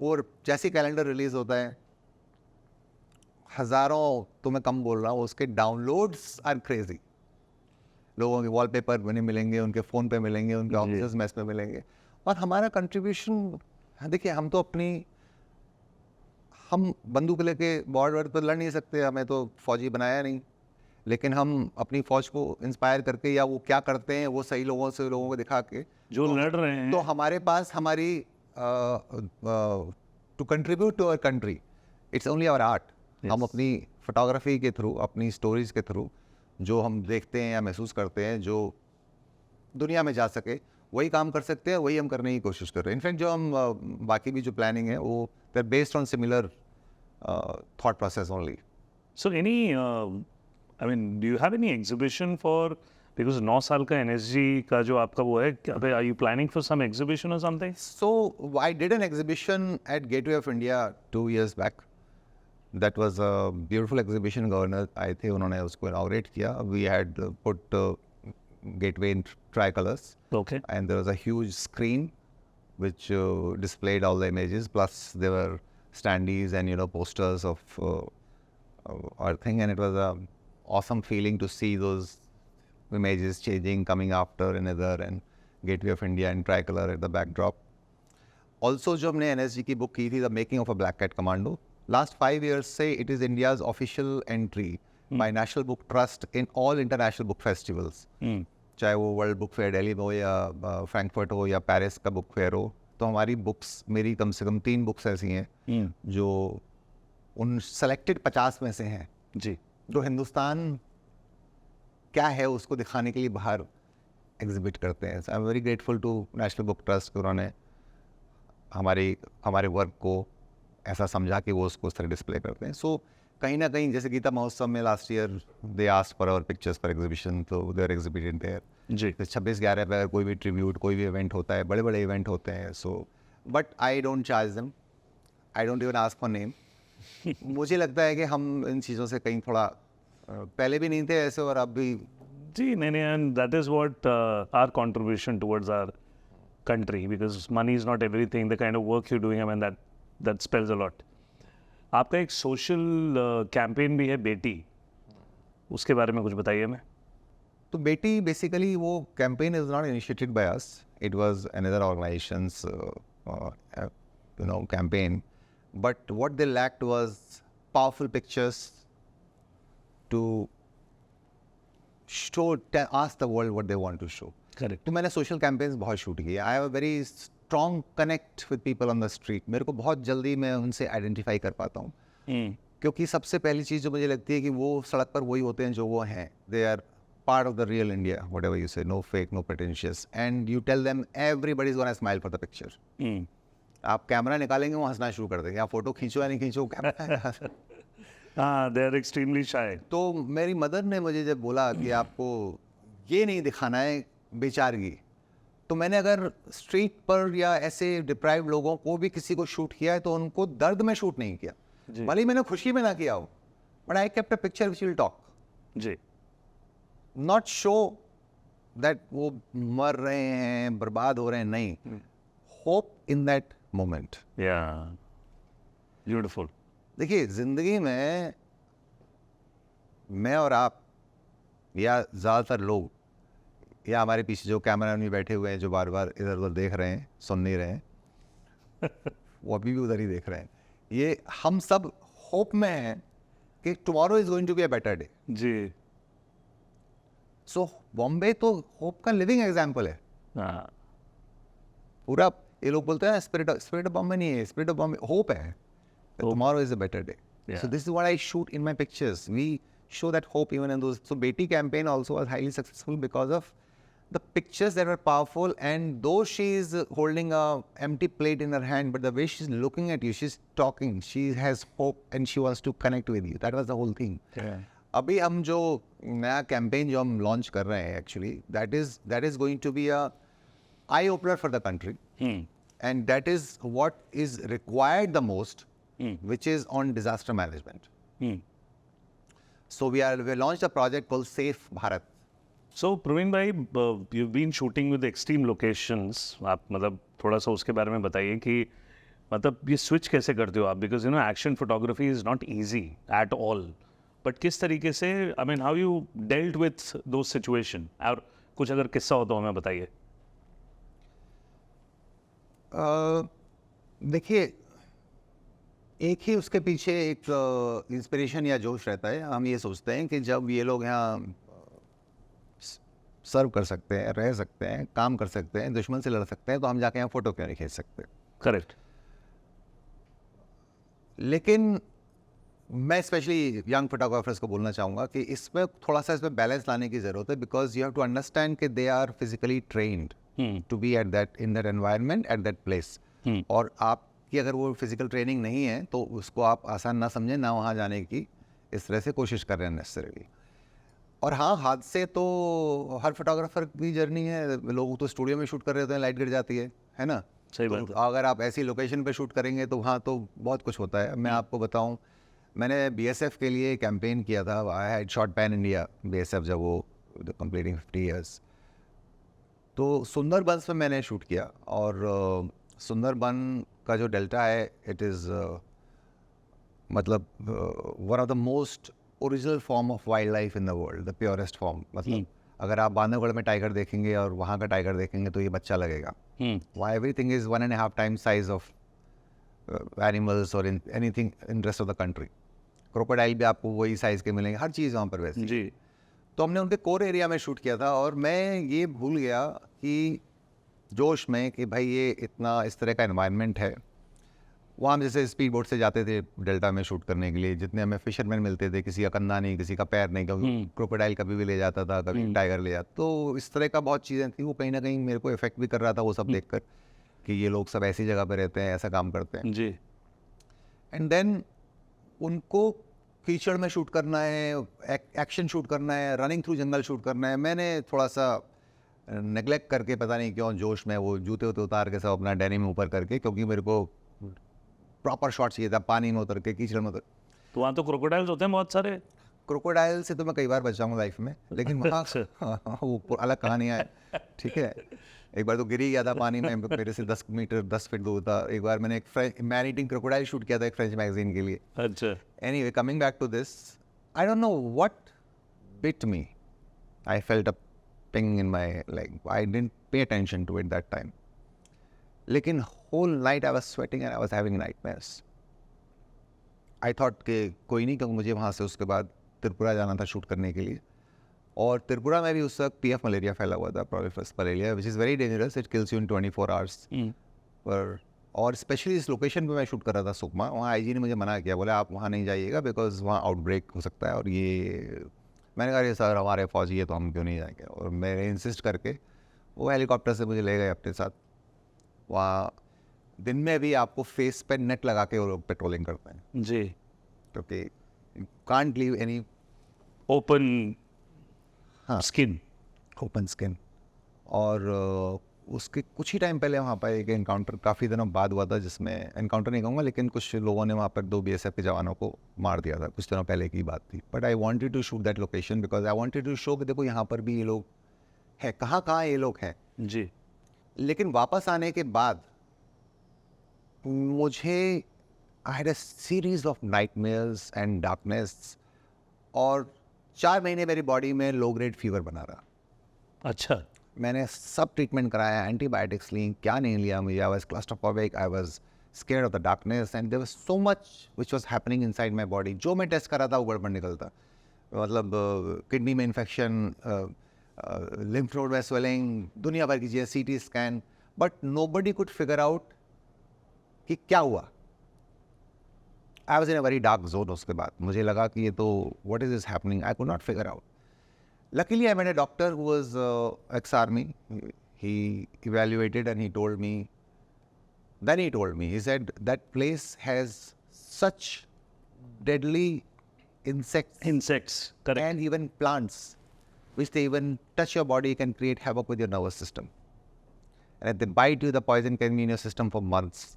और जैसे कैलेंडर रिलीज होता है, हज़ारों, तो मैं कम बोल रहा हूँ, उसके डाउनलोड्स आर क्रेजी. लोगों के वॉलपेपर बने मिलेंगे, उनके फ़ोन पे मिलेंगे, उनके ऑफिस मैस में मिलेंगे. और हमारा कंट्रीब्यूशन, देखिए हम तो हम बंदूक लेके बॉर्डर पर लड़ नहीं सकते, हमें तो फौजी बनाया नहीं, लेकिन हम अपनी फौज को इंस्पायर करके या वो क्या करते हैं वो सही लोगों को दिखा के जो लड़ रहे हैं, तो हमारे पास हमारी to contribute to our country, it's only our art. हम अपनी फोटोग्राफी के थ्रू, अपनी स्टोरीज के थ्रू जो हम देखते हैं या महसूस करते हैं, जो दुनिया में जा सके, वही काम कर सकते हैं, वही हम करने की कोशिश कर रहे हैं. इनफैक्ट जो हम बाकी भी जो प्लानिंग है वो they are based on similar thought process only. So any, I mean, do you have any exhibition for, because 9 साल का NSG का जो आपका वो है, are you planning for some exhibition or something? So I did an exhibition at Gateway of India 2 years back. That was a beautiful exhibition. Governor आए थे, उन्होंने उसको inaugurate किया. We had put Gateway in tricolors. Okay. And there was a huge screen which displayed all the images. Plus there were standees and posters of our thing, and it was a awesome feeling to see those images changing, coming after another, and Gateway of India and tricolor at the backdrop. Also, जो हमने NSG की book की थी, The Making of a Black Cat Commando. Last 5 years से it is India's official entry by National Book Trust in all international book festivals. चाहे वो वर्ल्ड बुक फेयर दिल्ली में हो या फ्रैंकफर्ट हो या पेरिस का बुक फेयर हो, तो हमारी बुक्स, मेरी कम से कम 3 बुक्स ऐसी हैं जो उन सेलेक्टेड 50 में से हैं जी, जो हिंदुस्तान क्या है उसको दिखाने के लिए बाहर एग्जिबिट करते हैं. I am very grateful to National Book Trust कि उन्होंने हमारे वर्क को ऐसा समझा कि वो उसको उस तरह डिस्प्ले करते हैं. सो कहीं ना कहीं जैसे गीता महोत्सव में last year they asked for our pictures for exhibition, तो दे आर एग्जिबिटेड देयर जी. तो 26/11 पे अगर कोई भी ट्रिब्यूट, कोई भी इवेंट होता है, बड़े बड़े इवेंट होते हैं, so but I don't charge them, I don't even ask for name. मुझे लगता है कि हम इन चीज़ों से कहीं थोड़ा पहले भी नहीं थे ऐसे, और अब भी जी नहीं, and that is what our contribution towards our country, because money is not everything. The kind of work you're doing, I mean, that spells a lot. आपका एक सोशल कैंपेन भी है बेटी, उसके बारे में कुछ बताइए हमें. तो बेटी बेसिकली वो campaign is not initiated by us, it was another organisation's campaign, but what they lacked was powerful pictures to show, ask the world what they want to show. Correct. तो मैंने सोशल कैंपेन्स बहुत शूट किए. I have a very strong connect with people on the street. मेरे को बहुत जल्दी मैं उनसे आइडेंटिफाई कर पाता हूँ, क्योंकि सबसे पहली चीज़ जो मुझे लगती है कि वो सड़क पर वही होते हैं जो वो हैं. They are part of the real India, whatever you say, no fake, no pretentious, and you tell them everybody's gonna smile for the picture. आप कैमरा निकालेंगे वो हंसना शुरू कर देंगे. आप फोटो खींचो या नहीं खींचो, कैमरा. हाँ, they are extremely shy. तो मेरी मदर ने मुझे जब बोला कि आपको ये नहीं दिखाना है बेचारगी, तो मैंने अगर स्ट्रीट पर या ऐसे डिप्राइव लोगों को भी किसी को शूट किया है तो उनको दर्द में शूट नहीं किया, भले ही मैंने खुशी में ना किया हो, but I kept a picture which will talk. जी. नॉट शो दैट वो मर रहे हैं, बर्बाद हो रहे हैं, नहीं. Hope in that moment. या ब्यूटीफुल. देखिए जिंदगी में मैं और आप या ज़्यादातर लोग या हमारे पीछे जो कैमरा में बैठे हुए हैं, जो बार बार इधर उधर देख रहे हैं, सुन नहीं रहे हैं, वो अभी भी उधर ही देख रहे हैं, ये हम सब होप में हैं कि tomorrow is going to be a better day. जी. सो बॉम्बे तो होप का लिविंग एग्जाम्पल है. हाँ. पूरा ये लोग बोलते हैं स्पिरिट ऑफ बॉम्बे नहीं है, स्पिरिट ऑफ बॉम्बे होप है. Tomorrow is a better day. Yeah. So this is what I shoot in my pictures. We show that hope even in those. So Beti campaign also was highly successful because of the pictures that were powerful, and though she is holding a empty plate in her hand, but the way she's looking at you, she's talking, she has hope and she wants to connect with you. That was the whole thing. Yeah. अभी हम जो नया कैंपेन जो हम लॉन्च कर रहे हैं, actually that is going to be a eye opener for the country, and that is what is required the most, which is on disaster management. So we launched a project called Safe Bharat. So Praveen भाई, you've been shooting with extreme locations. आप मतलब थोड़ा सा उसके बारे में बताइए कि मतलब ये स्विच कैसे करते हो आप, because you no action photography is not easy at all, but किस तरीके से, I mean how you dealt with दो सिचुएशन, और कुछ अगर किस्सा हो तो हमें बताइए. देखिए एक ही उसके पीछे एक इंस्पिरेशन या जोश रहता है. हम ये सोचते हैं कि जब ये लोग यहाँ सर्व कर सकते हैं, रह सकते हैं, काम कर सकते हैं, दुश्मन से लड़ सकते हैं, तो हम जाके यहाँ फ़ोटो क्यों नहीं खींच सकते. करेक्ट. लेकिन मैं स्पेशली यंग फोटोग्राफर्स को बोलना चाहूँगा कि इसमें थोड़ा सा इसमें बैलेंस लाने की ज़रूरत है, because you have to understand कि they are physically trained to be at that in that environment at that place. और आप कि अगर वो फिजिकल ट्रेनिंग नहीं है तो उसको आप आसान ना समझें, ना वहाँ जाने की इस तरह से कोशिश कर रहे हैं नेसेसरीली। और हाँ, हादसे तो हर फोटोग्राफर की जर्नी है। लोग तो स्टूडियो में शूट कर रहे होते हैं, लाइट गिर जाती है ना। सही तो बात है। अगर आप ऐसी लोकेशन पे शूट करेंगे तो वहाँ तो बहुत कुछ होता है। मैं आपको बताऊँ, मैंने बीएसएफ के लिए कैंपेन किया था। I had shot pan India BSF, जब वो कंप्लीटिंग 50 ईयर्स, तो सुंदरबंस में मैंने शूट किया। और सुंदरबन का जो डेल्टा है, इट इज़ मतलब one of the most original form of wild life in the world, the purest form. मतलब अगर आप बांधवगढ़ में टाइगर देखेंगे और वहाँ का टाइगर देखेंगे तो ये बच्चा लगेगा। वहाँ everything is 1.5 times size of animals और anything in rest of the country. Crocodile भी आपको वही साइज़ के मिलेंगे, हर चीज़ वहाँ पर वैसे। जी। तो हमने उनके कोर एरिया में शूट किया था और मैं ये भूल गया कि जोश में कि भाई ये इतना इस तरह का एनवायरनमेंट है। वहाँ हम जैसे स्पीड बोट से जाते थे डेल्टा में शूट करने के लिए, जितने हमें फिशरमैन मिलते थे, किसी का कंधा नहीं, किसी का पैर नहीं, क्योंकि क्रोकोडाइल कभी भी ले जाता था, कभी टाइगर ले जाता। तो इस तरह का बहुत चीज़ें थी, वो कहीं ना कहीं मेरे को इफेक्ट भी कर रहा था वो सब देखकर कि ये लोग सब ऐसी जगह पे रहते हैं, ऐसा काम करते हैं। जी। एंड देन उनको कीचड़ में शूट करना है, एक्शन शूट करना है, रनिंग थ्रू जंगल शूट करना है। मैंने थोड़ा सा नेग्लेक्ट करके, पता नहीं क्यों जोश में, वो जूते उते उतार के सब अपना डेनिम ऊपर करके, क्योंकि मेरे को प्रॉपर शॉट चाहिए था, पानी में उतर के, कीचड़ में उतर। तो वहाँ तो क्रोकोडाइल्स होते हैं बहुत सारे। क्रोकोडाइल से तो मैं कई बार बचा हूँ लाइफ में, लेकिन वहाँ वो अलग कहानी है। ठीक है, एक बार तो गिर ही गया था पानी में, मेरे से 10 फीट दूर था। एक बार मैंने एक मैन ईटिंग क्रोकोडाइल शूट किया था एक फ्रेंच मैगजीन के लिए। अच्छा। Anyway, coming back to this, I don't know what bit me. I felt a ping in my leg. I didn't pay attention to it that time. लेकिन whole night I was sweating and I was having nightmares. I thought कि कोई नहीं, क्योंकि मुझे वहाँ से उसके बाद त्रिपुरा जाना था शूट करने के लिए। और त्रिपुरा में भी उस वक्त पीएफ मलेरिया फैला हुआ था, proliferous malaria, which is very dangerous, it kills you in 24 hours। पर और स्पेशली इस लोकेशन पे मैं शूट कर रहा था, सुकमा, वहाँ आईजी ने मुझे मना किया, बोले आप वहाँ नहीं जाइएगा बिकॉज वहाँ आउटब्रेक हो सकता है। और ये मैंने कहा, ये सर हमारे फौजी है तो हम क्यों नहीं जाएंगे। और मैंने इंसिस्ट करके वो हेलीकॉप्टर से मुझे ले गए अपने साथ। वहाँ दिन में भी आपको फेस पे नेट लगा के वो लोग पेट्रोलिंग करते हैं, जी। क्योंकि कांट लीव एनी ओपन हाँ स्किन। Open skin. और उसके कुछ ही टाइम पहले वहाँ पर एक एनकाउंटर काफ़ी दिनों बाद हुआ था, जिसमें एनकाउंटर नहीं कहूँगा, लेकिन कुछ लोगों ने वहाँ पर 2 बीएसएफ के जवानों को मार दिया था। कुछ दिनों पहले की बात थी। But I wanted to shoot that location because I wanted to show कि देखो यहाँ पर भी ये लोग हैं, कहाँ कहाँ ये लोग हैं। जी। लेकिन वापस आने के बाद मुझे I had a series of nightmares and darkness, और 4 महीने मेरी बॉडी में लो ग्रेड फीवर बना रहा। अच्छा। मैंने सब ट्रीटमेंट कराया, एंटीबायोटिक्स ली, क्या नहीं लिया मुझे। I was claustrophobic, I was scared of the darkness and there was so much which was happening inside my body. जो मैं टेस्ट करा था वो गड़बड़ निकलता। मतलब किडनी में इन्फेक्शन, लिम्फ नोड में स्वेलिंग, दुनिया भर की चीज़ें, CT scan, but nobody could figure out कि क्या हुआ। I was in a very dark zone. उसके बाद मुझे लगा कि ये तो what is this happening, I could not figure out. Luckily, I met a doctor who was ex-army. He evaluated and he told me, he said, that place has such deadly insects correct, and even plants, which they even touch your body, can create havoc with your nervous system. And if they bite you, the poison can be in your system for months.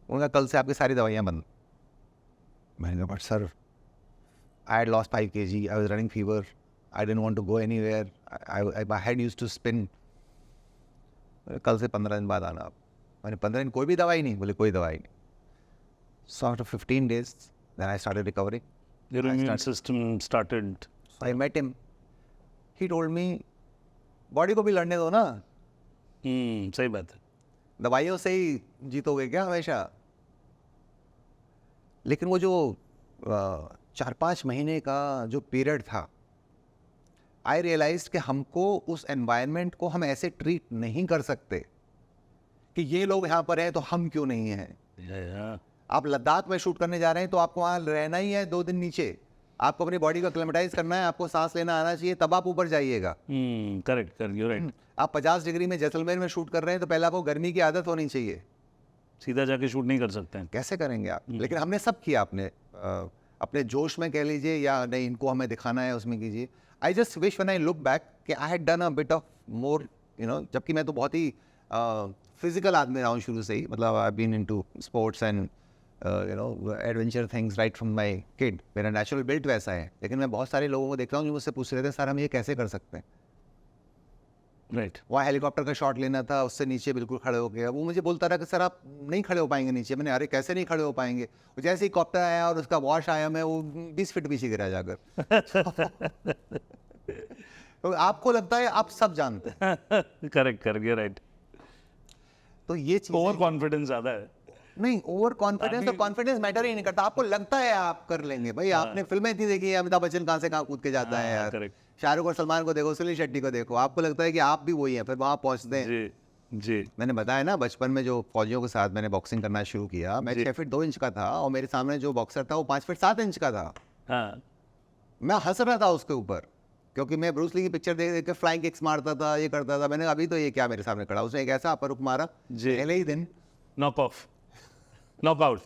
उनका कल से आपकी सारी दवाइयाँ बंद। मैंने कहा, but sir, I had lost 5 kg, I was running fever, I didn't want to go anywhere, my head used to spin. कल से 15 दिन बाद आना आप। मैंने 15 दिन कोई भी दवाई नहीं, बोले कोई दवाई नहीं। So after 15 days, then I started recovering. your immune system started. So I met him. He told me, body को भी लड़ने दो ना, सही बात है। दवाइयों से ही जीतोगे क्या हमेशा। लेकिन वो जो 4-5 महीने का जो पीरियड था, आई रियलाइज कि हमको उस एनवायरनमेंट को हम ऐसे ट्रीट नहीं कर सकते कि ये लोग यहाँ पर हैं तो हम क्यों नहीं हैं। आप लद्दाख में शूट करने जा रहे हैं तो आपको वहाँ रहना ही है 2 दिन नीचे, आपको अपनी बॉडी को एक्लेमेटाइज करना है, आपको सांस लेना आना चाहिए, तब आप ऊपर जाइएगा। Correct, you right. आप 50 डिग्री में जैसलमेर में शूट कर रहे हैं तो पहले आपको गर्मी की आदत होनी चाहिए, सीधा जाके शूट नहीं कर सकते हैं। कैसे करेंगे आप? लेकिन हमने सब किया, अपने जोश में कह लीजिए या नहीं इनको हमें दिखाना है उसमें कीजिए। I just wish when I look back कि I had done a bit of more, जबकि मैं तो बहुत ही फिजिकल आदमी रहा हूँ शुरू से ही, मतलब I been into sports and adventure things right from my kid. मेरा नेचुरल बिल्ट वैसा है, लेकिन मैं बहुत सारे लोगों को देख रहा हूँ जो मुझसे पूछ रहे थे सर हम ये कैसे कर सकते हैं। राइट। वहाँ हेलीकॉप्टर का शॉट लेना था, उससे नीचे बिल्कुल खड़े हो गया, वो मुझे बोलता रहा कि सर आप नहीं खड़े हो पाएंगे नीचे। मैंने अरे कैसे नहीं खड़े हो पाएंगे, वो जैसे ही कॉप्टर आया और उसका वॉश आया मैं वो 20 फीट पीछे गिरा जाकर। तो आपको लगता है आप सब जानते हैं, करेक्ट करेक्ट, राइट। तो ये चीज ओवर कॉन्फिडेंस ज्यादा है। नहीं, ओवर कॉन्फिडेंस तो कॉन्फिडेंस मैटर ही नहीं करता, आपको लगता है आप कर लेंगे। भाई आपने फिल्में इतनी देखी है, अमिताभ बच्चन कहाँ से कहाँ कूद के जाता है यार, करेक्ट। शाहरुख और सलमान को देखो, सुनील शेट्टी को देखो, आपको लगता है कि आप भी वही हैं, फिर वहाँ पहुँचते हैं। जी जी। मैंने बताया ना बचपन में जो फौजियों के साथ मैंने बॉक्सिंग करना शुरू किया, मैं 6 फीट 2 इंच का था और मेरे सामने जो बॉक्सर था वो 5 फीट 7 इंच का था। हाँ मैं हंस रहा था उसके ऊपर, क्योंकि मैं ब्रूस ली की पिक्चर देख देख के फ्लाइंग किक्स मारता था, ये करता था। मैंने कहा, अभी तो ये क्या मेरे सामने खड़ा, उसने एक ऐसा अपर हुक मारा जी। पहले ही दिन। Knock off, knock out.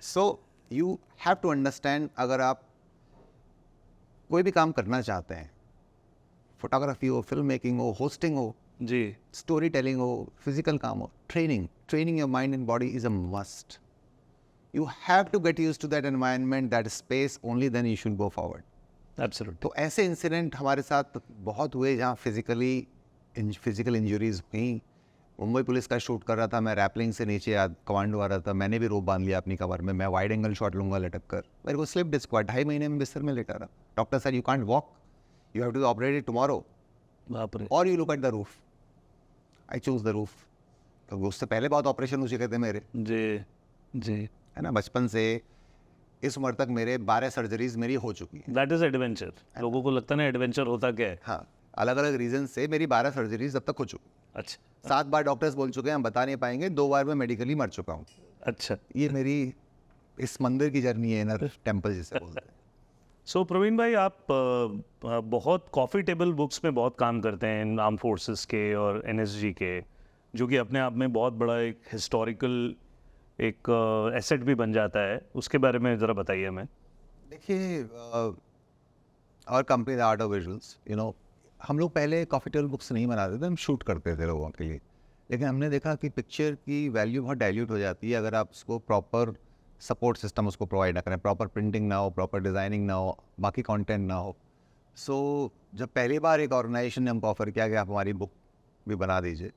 So you have to understand, अगर आप कोई भी काम करना चाहते हैं, फोटोग्राफी हो, फिल्म मेकिंग हो, होस्टिंग हो, जी स्टोरी टेलिंग हो, फिजिकल काम हो, training your mind and body is a must. You have to get used to that environment, that space, only then you should go forward. Absolutely. तो ऐसे इंसिडेंट हमारे साथ बहुत हुए जहाँ फिजिकल इंजरीज हुई। मुंबई पुलिस का शूट कर रहा था, मैं रैपलिंग से नीचे कमांडो आ रहा था, मैंने भी रोप बांध लिया अपनी कमर में, मैं वाइड एंगल शॉट लूंगा लटक कर, मेरे को स्लिप डिस्क हुआ, 2.5 महीने में बिस्तर में लेटा रहा। Doctor sir you can't walk, you have to operate it tomorrow बाप रे। और you look at the roof. I choose the roof, क्योंकि उससे पहले बहुत ऑपरेशन हो चुके थे मेरे, जी जी। है ना। बचपन से इस उम्र तक मेरे 12 सर्जरीज मेरी हो चुकी हैं। That is adventure. लोगों को लगता है ना एडवेंचर होता क्या है। हाँ, अलग अलग रीजन से मेरी 12 सर्जरीज अब तक हो चुकी। अच्छा 7 बार डॉक्टर्स बोल चुके हैं हम बता नहीं पाएंगे, 2 बार मैं मेडिकली मर चुका हूँ। अच्छा। ये मेरी इस मंदिर की जर्नी है, इनर टेम्पल जिसे बोलते हैं। सो प्रवीण भाई, आप बहुत कॉफ़ी टेबल बुक्स में बहुत काम करते हैं, आर्म फोर्सेस के और एनएसजी के, जो कि अपने आप में बहुत बड़ा एक हिस्टोरिकल एक एसेट भी बन जाता है। उसके बारे में ज़रा बताइए हमें। देखिए, और company the art of visuals, हम लोग पहले कॉफ़ी टेबल बुक्स नहीं बनाते थे, हम शूट करते थे लोगों के लिए। लेकिन हमने देखा कि पिक्चर की वैल्यू बहुत डाइल्यूट हो जाती है अगर आप उसको प्रॉपर सपोर्ट सिस्टम उसको प्रोवाइड ना करें, प्रॉपर प्रिंटिंग ना हो, प्रॉपर डिज़ाइनिंग ना हो, बाकी कंटेंट ना हो। सो जब पहली बार एक ऑर्गेनाइजेशन ने हमको ऑफर किया कि आप हमारी बुक भी बना दीजिए,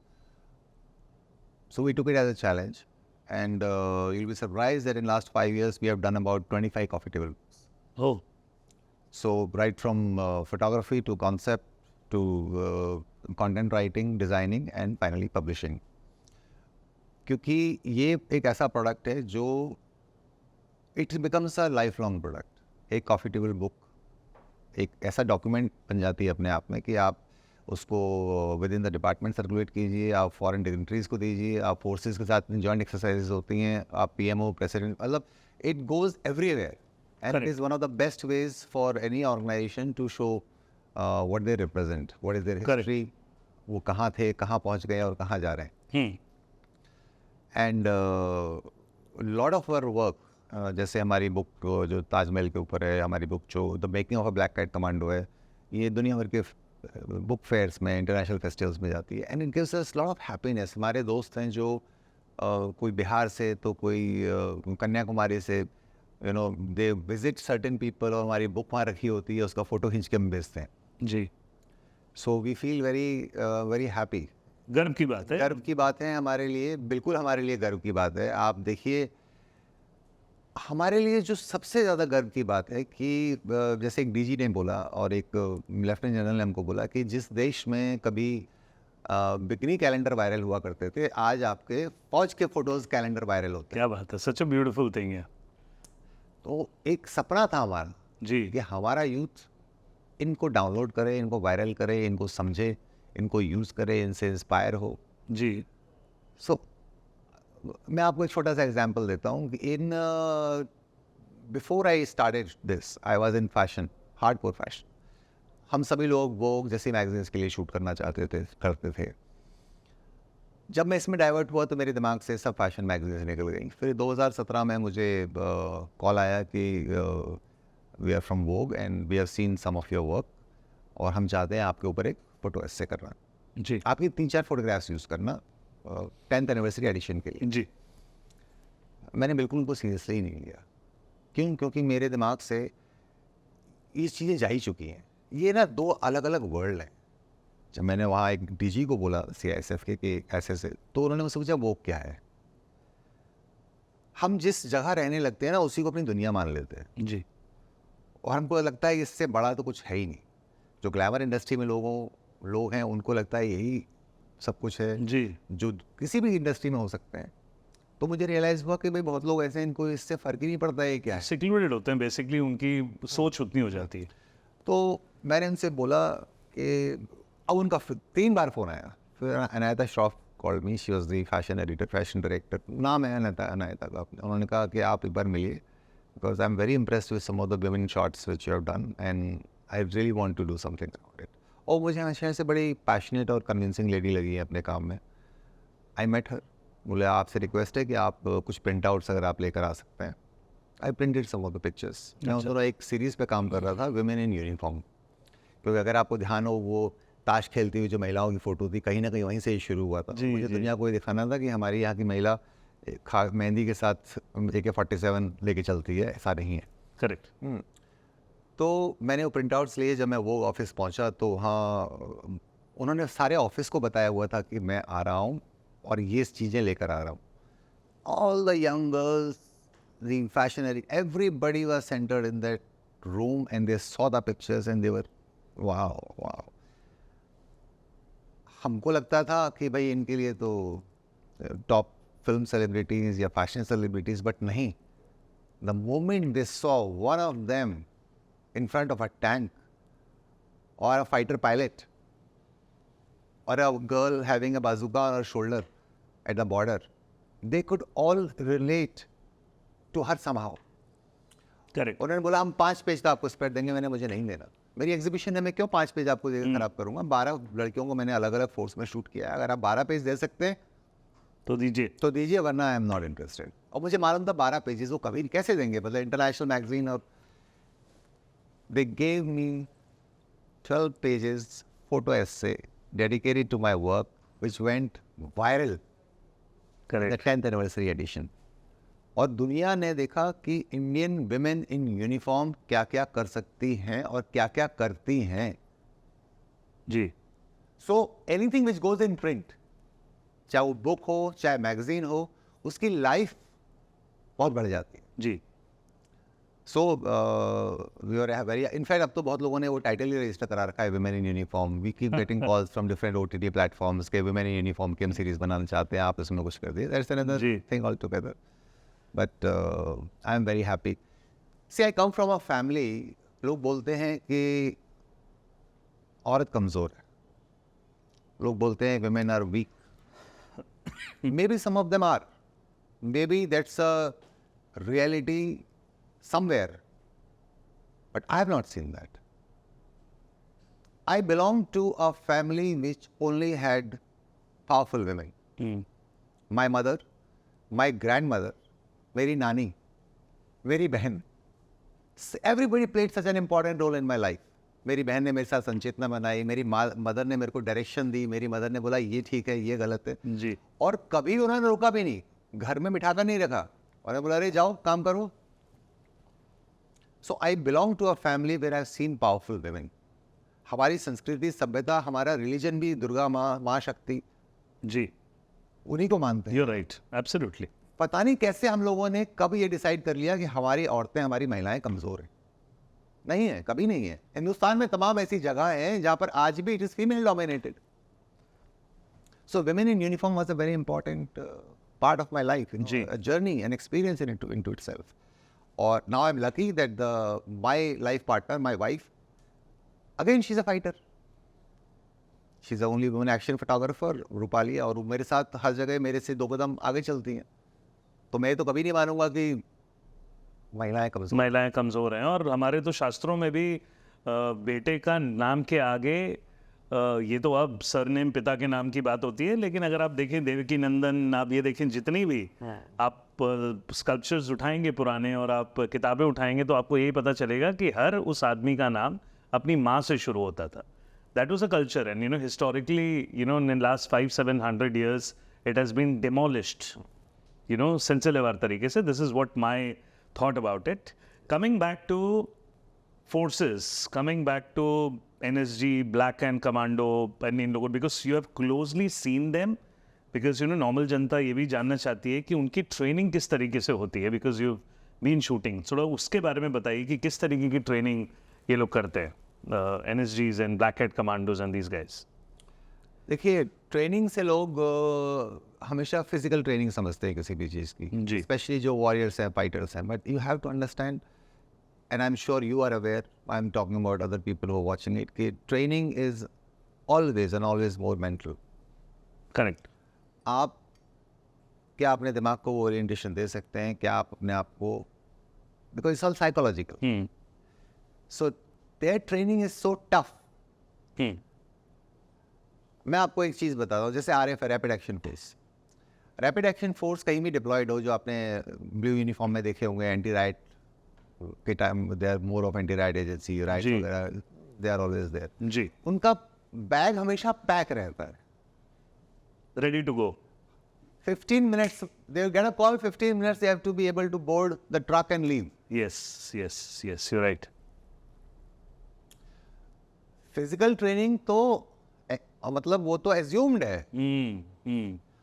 so we took it as a challenge and you will be surprised that in last 5 years we have done about 25 coffee table books. Oh. So right from photography to concept to content writing, designing and finally publishing. क्योंकि ये एक ऐसा प्रोडक्ट है जो it becomes a life long product. एक कॉफ़ी टेबल बुक एक ऐसा डॉक्यूमेंट बन जाती है अपने आप में कि आप उसको with in the department circulate कीजिए, आप फॉरेन डिग्नेटरीज को दीजिए, आप फोर्सेस के साथ जॉइंट एक्सरसाइजेज होती हैं, आप पीएमओ प्रेसिडेंट, मतलब it goes everywhere and Correct. it is one of the best ways for any organization to show what they represent, what is their Correct. history, वो कहाँ थे, कहाँ पहुँच गए और कहाँ जा रहे हैं। And lot of our work, जैसे हमारी बुक जो ताजमहल के ऊपर है, हमारी बुक जो the making of a black cat commando है, ये दुनिया भर के बुक फेयर्स में, इंटरनेशनल फेस्टिवल्स में जाती है and it gives us lot of happiness. हमारे दोस्त हैं जो कोई बिहार से तो कोई कन्याकुमारी से, दे विजिट सर्टेन पीपल और हमारी बुक वहाँ रखी होती है, उसका फ़ोटो खींच के हम भेजते हैं। जी। So we feel very happy. गर्व की बात है। गर्व की बात है हमारे लिए, बिल्कुल हमारे लिए गर्व की बात है। आप देखिए, हमारे लिए जो सबसे ज़्यादा गर्व की बात है कि जैसे एक डीजी ने बोला और एक लेफ्टिनेंट जनरल ने हमको बोला कि जिस देश में कभी बिकनी कैलेंडर वायरल हुआ करते थे, आज आपके फौज के फोटोज़ कैलेंडर वायरल होते हैं। क्या बात है, सच अ ब्यूटीफुल थिंग है। तो एक सपना था हमारा जी। कि हमारा यूथ इनको डाउनलोड करे, इनको वायरल करे, इनको समझे, इनको यूज़ करे, इनसे इंस्पायर हो। जी। सो मैं आपको एक छोटा सा एग्जांपल देता हूँ कि before I started this, I was in fashion, hardcore fashion. हम सभी लोग वोग जैसी मैगजीन्स के लिए शूट करना करते थे। जब मैं इसमें डाइवर्ट हुआ तो मेरे दिमाग से सब फैशन मैगजीन्स निकल गई। फिर 2017 में मुझे कॉल आया कि we are from Vogue and we have seen some of your work और हम चाहते हैं आपके ऊपर एक फ़ोटो एस्से करना, जी आपकी 3-4 फोटोग्राफ्स यूज़ करना 10th एनिवर्सरी एडिशन के लिए। जी मैंने बिल्कुल उनको सीरियसली ही नहीं लिया। क्यों? क्योंकि मेरे दिमाग से ये चीज़ें जा ही चुकी हैं। ये ना 2 अलग-अलग वर्ल्ड हैं। जब मैंने वहाँ एक डीजी को बोला सीआईएसएफ के कि ऐसे-ऐसे, तो उन्होंने मुझसे पूछा वो क्या है? हम जिस जगह रहने लगते हैं ना उसी को अपनी दुनिया मान लेते हैं जी और हमको लगता है इससे बड़ा तो कुछ है ही नहीं। जो ग्लैमर इंडस्ट्री में लोग हैं उनको लगता है यही सब कुछ है, जी जो किसी भी इंडस्ट्री में हो सकते हैं। तो मुझे रियलाइज़ हुआ कि भाई बहुत लोग ऐसे हैं इनको इससे फ़र्क ही नहीं पड़ता है क्या है। सिक्लूडेड होते हैं बेसिकली, उनकी सोच उतनी हो जाती है। तो मैंने उनसे बोला कि अब उनका 3 बार फ़ोन आया। फिर Anaita Shroff called me, she was the fashion editor, fashion director, नाम है अनायता का। उन्होंने कहा कि आप एक बार मिलिए because I am very impressed with some of the women shots which you have done and I really want to do something about it. और मुझे हमेशा से बड़ी पैशनेट और कन्विंसिंग लेडी लगी है अपने काम में। आई मेट हर, बोले आपसे रिक्वेस्ट है कि आप कुछ प्रिंट आउट्स अगर आप लेकर आ सकते हैं। I printed some of the pictures. मैं उस दौरान एक सीरीज़ पे काम कर रहा था, वुमेन इन यूनिफॉर्म, क्योंकि अगर आपको ध्यान हो वो ताश खेलती हुई जो महिलाओं की फ़ोटो थी कहीं ना कहीं वहीं से ही शुरू हुआ था। जी, मुझे जी। दुनिया को ये दिखाना था कि हमारी यहाँ की महिला मेहंदी के साथ AK-47 लेके चलती है, ऐसा नहीं है। करेक्ट। तो मैंने वो प्रिंट आउट्स लिए। जब मैं वो ऑफिस पहुंचा तो हाँ, उन्होंने सारे ऑफिस को बताया हुआ था कि मैं आ रहा हूँ और ये चीज़ें लेकर आ रहा हूँ। All the young girls, the fashionary, everybody was centred in that room and they saw the pictures and they were wow wow. हमको लगता था कि भाई इनके लिए तो टॉप फिल्म सेलिब्रिटीज़ या फैशन सेलिब्रिटीज़, बट नहीं। The moment they saw one of them in front of a tank or a fighter pilot or a girl having a bazooka on her shoulder at the border, they could all relate to her somehow. Correct. उन्होंने बोला हम 5 पेज का आपको स्प्रेड देंगे। मैंने मुझे नहीं देना, मेरी एग्जीबिशन है, मैं क्यों 5 पेज आपको देकर खराब करूंगा। 12 लड़कियों को मैंने अलग अलग फोर्स में शूट किया है। अगर आप 12 पेज दे सकते हैं तो दीजिए। तो दीजिए, वरना आई एम नॉट इंटरेस्टेड। और मुझे मालूम था 12 पेजेस वो कभी कैसे देंगे, मतलब इंटरनेशनल मैगजीन। और they gave me 12 pages photo essay dedicated to my work which went viral the correct. 10th anniversary edition। और दुनिया ने देखा कि इंडियन विमेन इन यूनिफॉर्म क्या क्या कर सकती हैं और क्या क्या करती हैं। जी so anything which goes in print, चाहे वो बुक हो चाहे मैगजीन हो, उसकी लाइफ बहुत बढ़ जाती है। जी so we are very, in fact अब तो बहुत लोगों ने वो टाइटल ही रजिस्टर करा रखा है, women in uniform. We keep getting calls from different OTT platforms के वुमेन इन यूनिफॉर्म की हम सीरीज बनाना चाहते हैं, आप इसमें कुछ कर दिए। दैट्स अनदर जी। Thing all together, but I am very happy. See I come from a family, लोग बोलते हैं कि औरत कमज़ोर है, लोग बोलते हैं women are weak. Maybe some of them are, maybe that's a reality somewhere, but I have not seen that. I belong to a family which only had powerful women. My mother, my grandmother, मेरी नानी, मेरी बहन, everybody played such an important role in my life. मेरी बहन ने मेरे साथ संचेतना बनाई, मेरी मदर ने मेरे को डायरेक्शन दी, मेरी मदर ने बोला ये ठीक है ये गलत है, जी और कभी उन्होंने रोका भी नहीं, घर में बिठाकर नहीं रखा, उन्होंने बोला अरे जाओ काम करो। So I belong to a family where I have seen powerful women. हमारी संस्कृति, सभ्यता, हमारा रिलीजन भी दुर्गा माँ शक्ति, जी उन्हीं को मानते हैं। You right, absolutely. पता नहीं कैसे हम लोगों ने कब ये डिसाइड कर लिया कि हमारी औरतें, हमारी महिलाएं कमज़ोर हैं। नहीं है, कभी नहीं है। हिंदुस्तान में तमाम ऐसी जगह हैं जहाँ पर आज भी it is female dominated. So women in uniform was a very important part of my life, a journey, an experience into itself. Or now I'm lucky that my life partner, my wife, again she's a fighter. She's the only woman action photographer, Rupali, और मेरे साथ हर जगह मेरे से 2 कदम आगे चलती हैं। तो मैं तो कभी नहीं मानूंगा कि महिलाएं कमजोर महिलाएं कमज़ोर हैं, और हमारे तो शास्त्रों में भी बेटे का नाम के आगे ये तो अब सरनेम पिता के नाम की बात होती है, लेकिन अगर आप देखें देवकी नंदन, आप ये देखें जितनी भी आप स्कल्पचर्स उठाएंगे पुराने और आप किताबें उठाएंगे तो आपको यही पता चलेगा कि हर उस आदमी का नाम अपनी माँ से शुरू होता था. That was a culture, and historically, in the last 500-700 years, it has been demolished. सिलसिलेवार तरीके से. This is what my thought about it. Coming back to forces, coming back to NSG, Black and Commando, and इन लोगों, because you have closely seen them, because normal जनता ये भी जानना चाहती है कि उनकी ट्रेनिंग किस तरीके से होती है, because you've been shooting. थोड़ा उसके बारे में बताइए कि किस तरीके की ट्रेनिंग ये लोग करते हैं, NSGs and Black Hat Commandos and these guys. देखिए, ट्रेनिंग से लोग हमेशा फिजिकल ट्रेनिंग समझते हैं किसी भी चीज़ की, स्पेशली जो वॉरियर्स हैं, फाइटर्स हैं. But you have to understand, and I am sure you are aware, I am talking about other people who are watching it, कि training is always and always more mental. Correct. आप क्या अपने दिमाग को वो ओरिएंटेशन दे सकते हैं, क्या आप अपने आप को, because it's all psychological. So their training is so tough. मैं आपको एक चीज़ बताता हूँ, जैसे RF है, rapid action force. Rapid action force कहीं भी डिप्लॉयड हो, जो आपने ब्लू यूनिफॉर्म में देखे होंगे, एंटी राइट के time, they are more of anti riot agency, riot वगैरह, दे आर ऑलवेज देयर. जी. उनका बैग हमेशा पैक रहता है, ready to go. 15 minutes, they will get a call, 15 minutes, they have to be able to board the truck and leave. Yes, you're right. Physical training तो मतलब वो तो एज्यूम्ड है.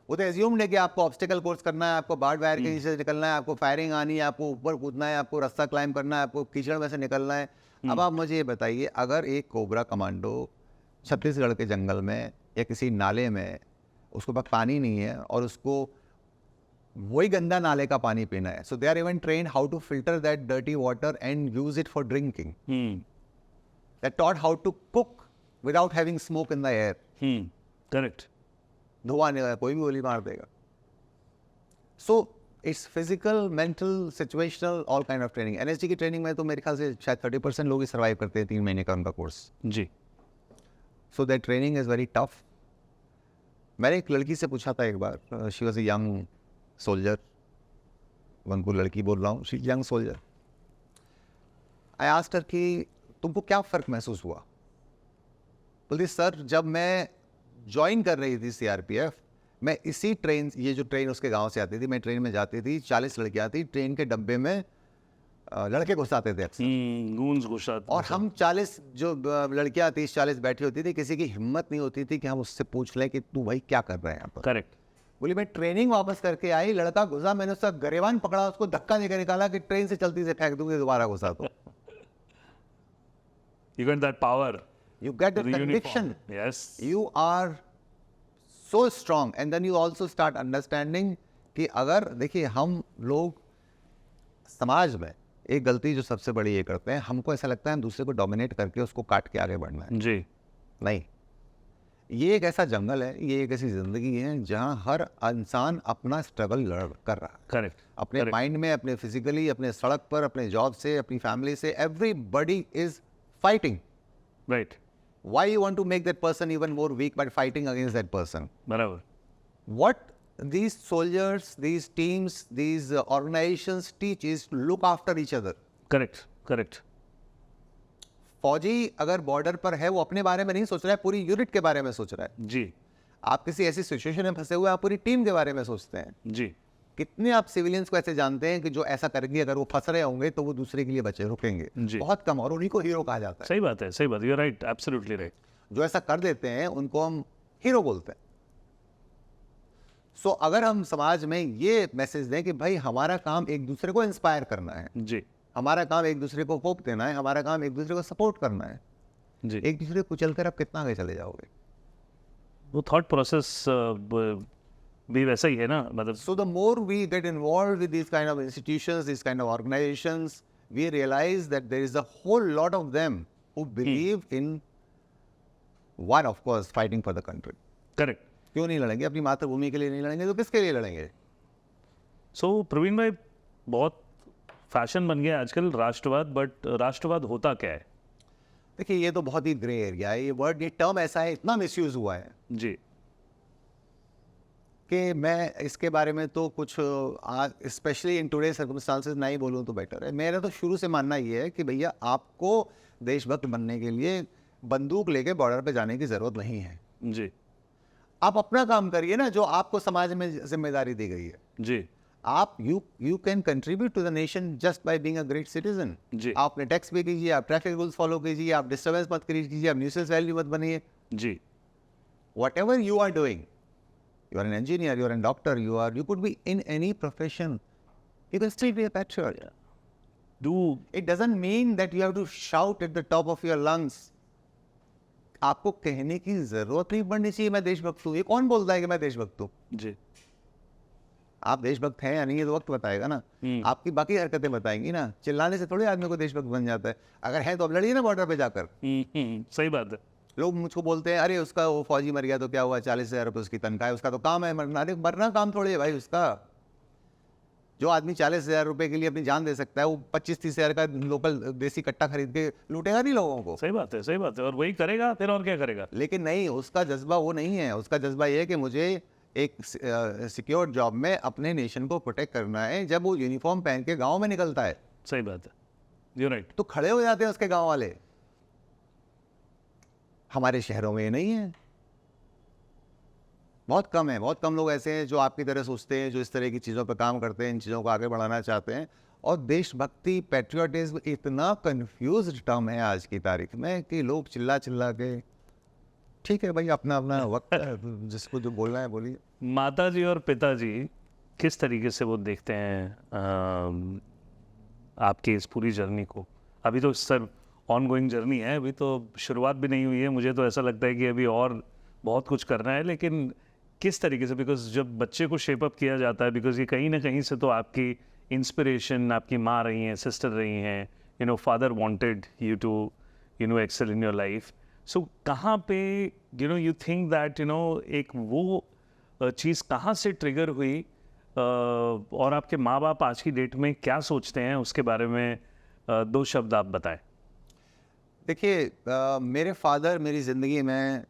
वो तो एज्यूम्ड है कि आपको ऑब्स्टिकल कोर्स करना है, आपको बार्ड वायर के नीचे से निकलना है, आपको फायरिंग आनी है, आपको ऊपर कूदना है, आपको रास्ता क्लाइंब करना है, आपको कीचड़ में से निकलना है. अब आप मुझे ये बताइए, अगर एक कोबरा कमांडो छत्तीसगढ़ के जंगल में या किसी नाले में, उसके पास पानी नहीं है और उसको वही गंदा नाले का पानी पीना है, so they are even trained how to filter that dirty water and use it for drinking. They are taught how to cook without having smoke in the air. Correct. धुआं नहीं होगा, कोई भी गोली मार देगा. So it's physical, mental, situational, all kind of training. NSG की ट्रेनिंग में तो मेरे ख्याल से शायद 30% लोग ही सर्वाइव करते हैं 3 महीने का उनका कोर्स. जी. So that training is very tough. मैंने एक लड़की से पूछा था एक बार, she was a young soldier. मैं उनको लड़की बोल रहा हूँ, she is young soldier. I asked her कि तुमको क्या फ़र्क महसूस हुआ? बोलती सर, जब मैं ज्वाइन कर रही थी CRPF, मैं इसी ट्रेन, ये जो ट्रेन उसके गांव से आती थी, मैं ट्रेन में जाती थी, 40 लड़कियां थी, ट्रेन के डब्बे में लड़के घुसाते थे अक्सर. गूंज घुसाते. और हम 40 जो लड़कियां 30-40 बैठी होती थी, किसी की हिम्मत नहीं होती थी कि हम उससे पूछ लें कि तू भाई क्या कर रहा है यहाँ पर. करेक्ट. बोली मैं ट्रेनिंग वापस करके आई, लड़का घुसा, मैंने उसका गरेबान पकड़ा, उसको धक्का देकर निकाला कि ट्रेन से चलती से फेंक दूंगी, दोबारा घुसा तो. You get that power. You get the conviction. Yes. You are so strong, and then you also start understanding कि अगर देखिए, हम लोग समाज में एक गलती जो सबसे बड़ी ये करते हैं, हमको ऐसा लगता है हम दूसरे को डोमिनेट करके उसको काट के आगे बढ़ना है. जी. नहीं, ये एक ऐसा जंगल है, ये एक ऐसी जिंदगी है जहाँ हर इंसान अपना स्ट्रगल लड़ कर रहा है. करेक्ट. अपने माइंड में, अपने फिजिकली, अपने सड़क पर, अपने जॉब से, अपनी फैमिली से, everybody is fighting. Right. Why you want to make that person even more weak by fighting against that person? बराबर. What these soldiers, these teams, these organizations teach is to look after each other. Correct. फौजी अगर बॉर्डर पर है, वो अपने बारे में नहीं सोच रहा है, पूरी यूनिट के बारे में सोच रहा है. जी. आप किसी ऐसी सिचुएशन में फंसे हुए, आप पूरी टीम के बारे में सोचते हैं. जी. कितने आप सिविलियंस को ऐसे जानते हैं कि जो ऐसा करेंगे, अगर वो फंस रहे होंगे तो वो दूसरे के लिए बचे रुकेंगे? बहुत कम, और उन्हीं को हीरो कहा जाता है. सही बात है. You are right, absolutely right. जो ऐसा कर देते हैं उनको हम हीरो बोलते हैं. सो अगर हम समाज में ये मैसेज दें कि भाई हमारा काम एक दूसरे को इंस्पायर करना है, जी, हमारा काम एक दूसरे को होप देना है, हमारा काम एक दूसरे को सपोर्ट करना है, जी, एक दूसरे को कुचलकर आप कितना आगे चले जाओगे? वो थॉट प्रोसेस भी वैसा ही है ना, मतलब. So the more we get involved with these kind of institutions, these kind of organizations, we realize that there is a whole lot of them who believe in one, of course, fighting for the country. Correct. क्यों नहीं लड़ेंगे? अपनी मातृभूमि के लिए नहीं लड़ेंगे तो किसके लिए लड़ेंगे? सो प्रवीण भाई, बहुत फैशन बन गया आजकल राष्ट्रवाद, बट राष्ट्रवाद होता क्या है? देखिए ये तो बहुत ही ग्रे एरिया है, ये वर्ड, ये टर्म ऐसा है, इतना मिसयूज हुआ है जी कि मैं इसके बारे में तो कुछ आज स्पेशली इन टुडे सर्कमस्टांसेस नहीं बोलूँ तो बेटर है। मेरा तो शुरू से मानना ये है कि भैया आपको देशभक्त बनने के लिए बंदूक लेके बॉर्डर पे जाने की ज़रूरत नहीं है। जी आप अपना काम करिए ना, जो आपको समाज में जिम्मेदारी दी गई है। जी आप you can contribute to the nation just by being a great citizen. जी आप अपने टैक्स पे कीजिए, आप ट्रैफिक रूल्स फॉलो कीजिए, आप डिस्टर्बेंस मत कीजिए, आप न्यूसेंस वैल्यू मत बनिए। जी Whatever you are doing, you are an engineer, you are a doctor, you could be in any profession, you can still be a patriot. Do It doesn't mean that you have to shout at the top of your lungs. आपको कहने की जरूरत नहीं पड़नी चाहिए मैं देशभक्त हूँ। ये कौन बोलता है कि मैं देशभक्त हूँ? जी आप देशभक्त हैं या नहीं ये तो वक्त बताएगा ना। आपकी बाकी हरकतें बताएंगी ना। चिल्लाने से थोड़ी आदमी को देशभक्त बन जाता है। अगर है तो अब लड़िए ना बॉर्डर पे जाकर। सही बात है। लोग मुझको बोलते हैं अरे उसका वो फौजी मर गया तो क्या हुआ, 40,000 रुपये उसकी तनख्वाह है, उसका तो काम है मरना। अरे मरना काम थोड़ी है भाई उसका। जो आदमी 40,000 रुपये के लिए अपनी जान दे सकता है वो 25-30,000 का लोकल देसी कट्टा खरीद के लूटेगा नहीं लोगों को। सही बात है, सही बात है। और वही करेगा फिर, और क्या करेगा। लेकिन नहीं, उसका जज्बा वो नहीं है। उसका जज्बा ये है कि मुझे एक सिक्योर जॉब में अपने नेशन को प्रोटेक्ट करना है। जब वो यूनिफॉर्म पहन के गाँव में निकलता है सही बात है, यू राइट। तो खड़े हो जाते हैं उसके गाँव वाले। हमारे शहरों में ये नहीं है, बहुत कम है। बहुत कम लोग ऐसे हैं जो आपकी तरह सोचते हैं, जो इस तरह की चीज़ों पर काम करते हैं, इन चीज़ों को आगे बढ़ाना चाहते हैं। और देशभक्ति, पैट्रियोटिज्म इतना कंफ्यूज टर्म है आज की तारीख में कि लोग चिल्ला चिल्ला के, ठीक है भाई अपना अपना वक्त है, जिसको जो बोलना है बोलिए। माता जी और पिताजी किस तरीके से वो देखते हैं आपकी इस पूरी जर्नी को? अभी तो सर ऑन गोइंग जर्नी है, अभी तो शुरुआत भी नहीं हुई है। मुझे तो ऐसा लगता है कि अभी और बहुत कुछ करना है। लेकिन किस तरीके से, बिकॉज जब बच्चे को शेप अप किया जाता है, बिकॉज ये कहीं ना कहीं से तो आपकी इंस्पिरेशन आपकी माँ रही हैं, सिस्टर रही हैं, you know father wanted you to you know excel in your life. So कहाँ पे you know you think that you know एक वो चीज़ कहाँ से ट्रिगर हुई, और आपके माँ बाप आज की डेट में क्या सोचते हैं उसके बारे में दो शब्द आप बताएं। देखिए मेरे फादर मेरी ज़िंदगी में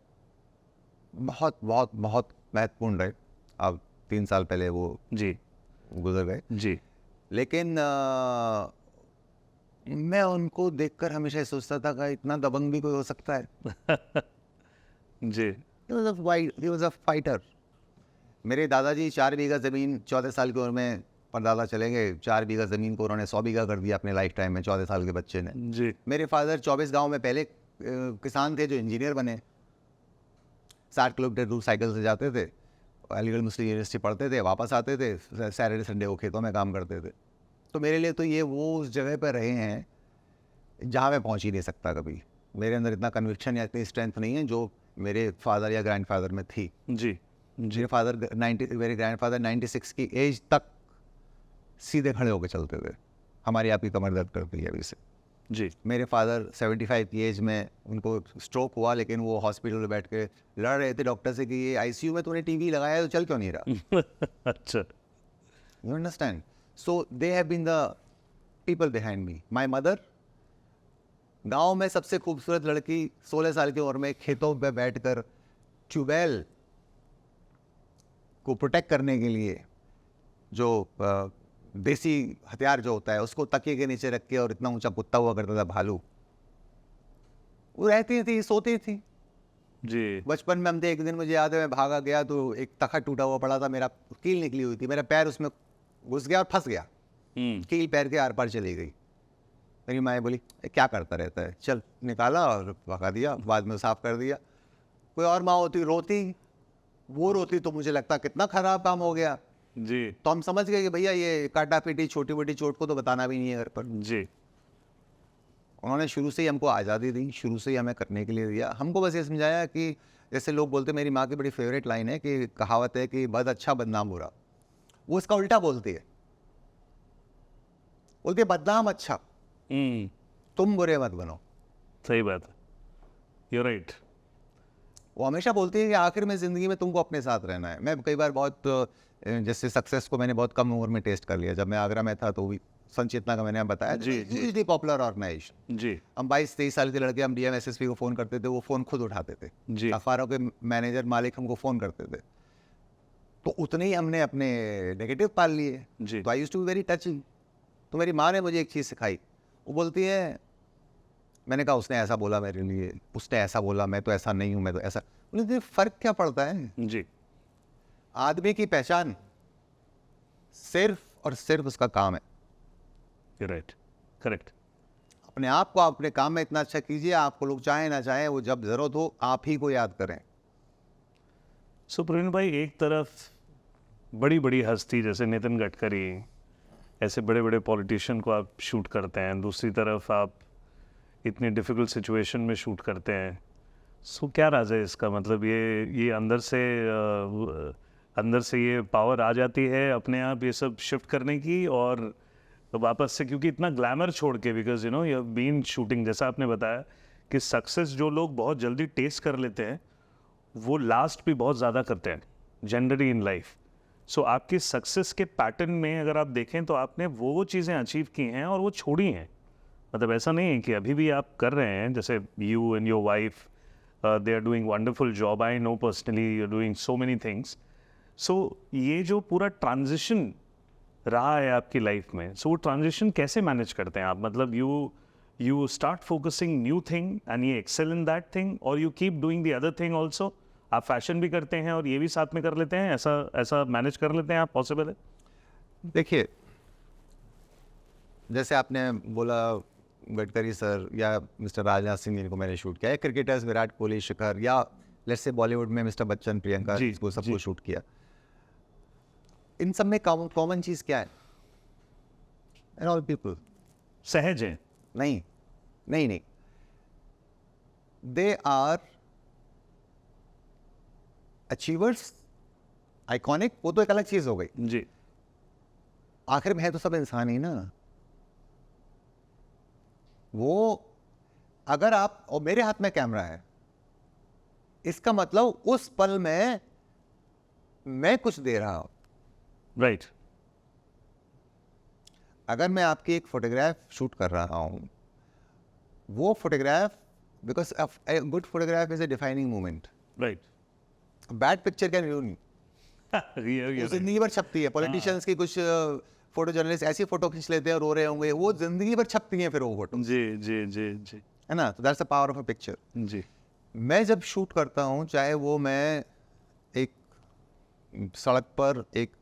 बहुत बहुत बहुत महत्वपूर्ण रहे। अब 3 साल पहले वो जी गुजर गए। जी लेकिन मैं उनको देखकर हमेशा ये सोचता था कि इतना दबंग भी कोई हो सकता है। जी He was a fighter. मेरे दादाजी 4 बीघा ज़मीन 14 साल की उम्र में परदादा चले गए। 4 बीघा ज़मीन को उन्होंने 100 बीघा कर दिया अपने लाइफ टाइम में, 14 साल के बच्चे ने। जी मेरे फादर 24 गांव में पहले किसान थे जो इंजीनियर बने। 60 किलोमीटर दूर साइकिल से जाते थे, अलीगढ़ मुस्लिम यूनिवर्सिटी पढ़ते थे, वापस आते थे, सैटरडे संडे को खेतों में काम करते थे। तो मेरे लिए तो ये वो उस जगह पर रहे हैं जहाँ मैं पहुँच ही नहीं सकता कभी। मेरे अंदर इतना कन्विक्शन या इतनी स्ट्रेंथ नहीं है जो मेरे फादर या ग्रैंडफादर में थी। जी मेरे ग्रैंडफादर 96 की एज तक सीधे खड़े होकर चलते थे। हमारी आपकी कमर दर्द करती है अभी से। जी मेरे फादर 75 की एज में उनको स्ट्रोक हुआ, लेकिन वो हॉस्पिटल में बैठ के लड़ रहे थे डॉक्टर से कि ये आईसीयू में तूने टीवी लगाया है तो चल क्यों नहीं रहा। अच्छा, you understand? So they have been the people behind me. My mother, गांव में सबसे खूबसूरत लड़की, 16 साल की उम्र में खेतों पे बैठकर ट्यूबवेल को प्रोटेक्ट करने के लिए जो देसी हथियार जो होता है उसको तकिए के नीचे रख के, और इतना ऊंचा कुत्ता हुआ करता था भालू, वो रहती थी, सोती थी। जी बचपन में हम थे, एक दिन मुझे याद है मैं भागा गया तो एक तखत टूटा हुआ पड़ा था, मेरा कील निकली हुई थी, मेरा पैर उसमें घुस गया और फंस गया। कील पैर के आर पार चली गई। मेरी माँ बोली क्या करता रहता है, चल, निकाला और भगा दिया, बाद में साफ कर दिया। कोई और माँ होती रोती, वो रोती तो मुझे लगता कितना खराब काम हो गया। जी तो हम समझ गए कि भैया ये काटा पीटी छोटी मोटी चोट को तो बताना भी नहीं है घर पर। जी उन्होंने शुरू से ही हमको आज़ादी दी, शुरू से ही हमें करने के लिए दिया। हमको बस ये समझाया कि जैसे लोग बोलते, मेरी माँ की बड़ी फेवरेट लाइन है कि कहावत है कि बद अच्छा बदनाम बुरा, वो इसका उल्टा बोलती है, बोलती है बदनाम अच्छा, तुम बुरे मत बनो। सही बात है, यू राइट। वो हमेशा बोलती है कि आखिर में ज़िंदगी में तुमको अपने साथ रहना है। मैं कई बार बहुत जैसे सक्सेस को मैंने बहुत कम उम्र में टेस्ट कर लिया। जब मैं आगरा में था तो भी संचेतना का मैंने आप बताया, जी, जी। Hugely popular organisation. जी हम 22-23 साल के लड़के, हम डीएमएसएसपी को फ़ोन करते थे, वो फ़ोन खुद उठाते थे। जी। अखबारों के मैनेजर मालिक हमको फ़ोन करते थे, तो उतने ही हमने अपने नेगेटिव पाल लिए। जी। तो I used to be very touching. तो मेरी माँ ने मुझे एक चीज़ सिखाई, वो बोलती है, मैंने कहा उसने ऐसा बोला मेरे लिए, उसने ऐसा बोला, मैं तो ऐसा नहीं हूँ, मैं तो ऐसा। बोले फ़र्क क्या पड़ता है? जी आदमी की पहचान सिर्फ और सिर्फ उसका काम है। Right correct. अपने आप को अपने काम में इतना अच्छा कीजिए, आपको लोग चाहें ना चाहें, वो जब ज़रूरत हो आप ही को याद करें। सो प्रवीण भाई, एक तरफ बड़ी बड़ी हस्ती जैसे नितिन गडकरी, ऐसे बड़े बड़े पॉलिटिशियन को आप शूट करते हैं, दूसरी तरफ आप इतनी डिफ़िकल्ट सिचुएशन में शूट करते हैं। सो क्या राज है इसका? मतलब ये अंदर से ये पावर आ जाती है अपने आप ये सब शिफ्ट करने की, और वापस से क्योंकि इतना ग्लैमर छोड़ के, because you know you have been shooting, जैसा आपने बताया कि सक्सेस जो लोग बहुत जल्दी टेस्ट कर लेते हैं वो लास्ट भी बहुत ज़्यादा करते हैं जनरली इन लाइफ। सो आपकी सक्सेस के पैटर्न में अगर आप देखें तो आपने वो चीज़ें अचीव की हैं और वो छोड़ी हैं। मतलब ऐसा नहीं है कि अभी भी आप कर रहे हैं, जैसे you and your wife they are doing wonderful job, I know personally you are doing so many things. So ये जो पूरा ट्रांजिशन रहा है आपकी लाइफ में, सो वो ट्रांजिशन कैसे मैनेज करते हैं आप? मतलब you start focusing new thing and you excel in that thing, और you keep doing the other thing also. आप फैशन भी करते हैं और ये भी साथ में कर लेते हैं, ऐसा मैनेज कर लेते हैं आप? पॉसिबल है? देखिए, जैसे आपने बोला गडकरी सर या मिस्टर राजनाथ सिंह जिनको मैंने शूट किया, क्रिकेटर्स विराट कोहली, शिखर, या लेट्स से बॉलीवुड में मिस्टर बच्चन, प्रियंका, जी, इसको जी। सबको शूट किया। इन सब में कॉमन चीज़ क्या है? एंड ऑल पीपल सहज है। नहीं नहीं नहीं, दे आर अचीवर्स, आइकॉनिक, वो तो एक अलग चीज़ हो गई। जी आखिर में है तो सब इंसान ही ना। वो अगर आप, और मेरे हाथ में कैमरा है, इसका मतलब उस पल में मैं कुछ दे रहा हूं। राइट। अगर मैं आपकी एक फोटोग्राफ शूट कर रहा हूं, वो photograph, because a good photograph is a defining moment. Right. Bad picture can ruin वो जिंदगी भर छपती है। पॉलिटिशियंस की कुछ फोटो जर्नलिस्ट ऐसी फोटो खींच लेते हैं, रो रहे होंगे, वो जिंदगी भर छपती हैं फिर वो फोटो, जी जी जी जी है ना? तो that's the power of a picture. जी मैं जब शूट करता हूँ, चाहे वो मैं एक सड़क पर एक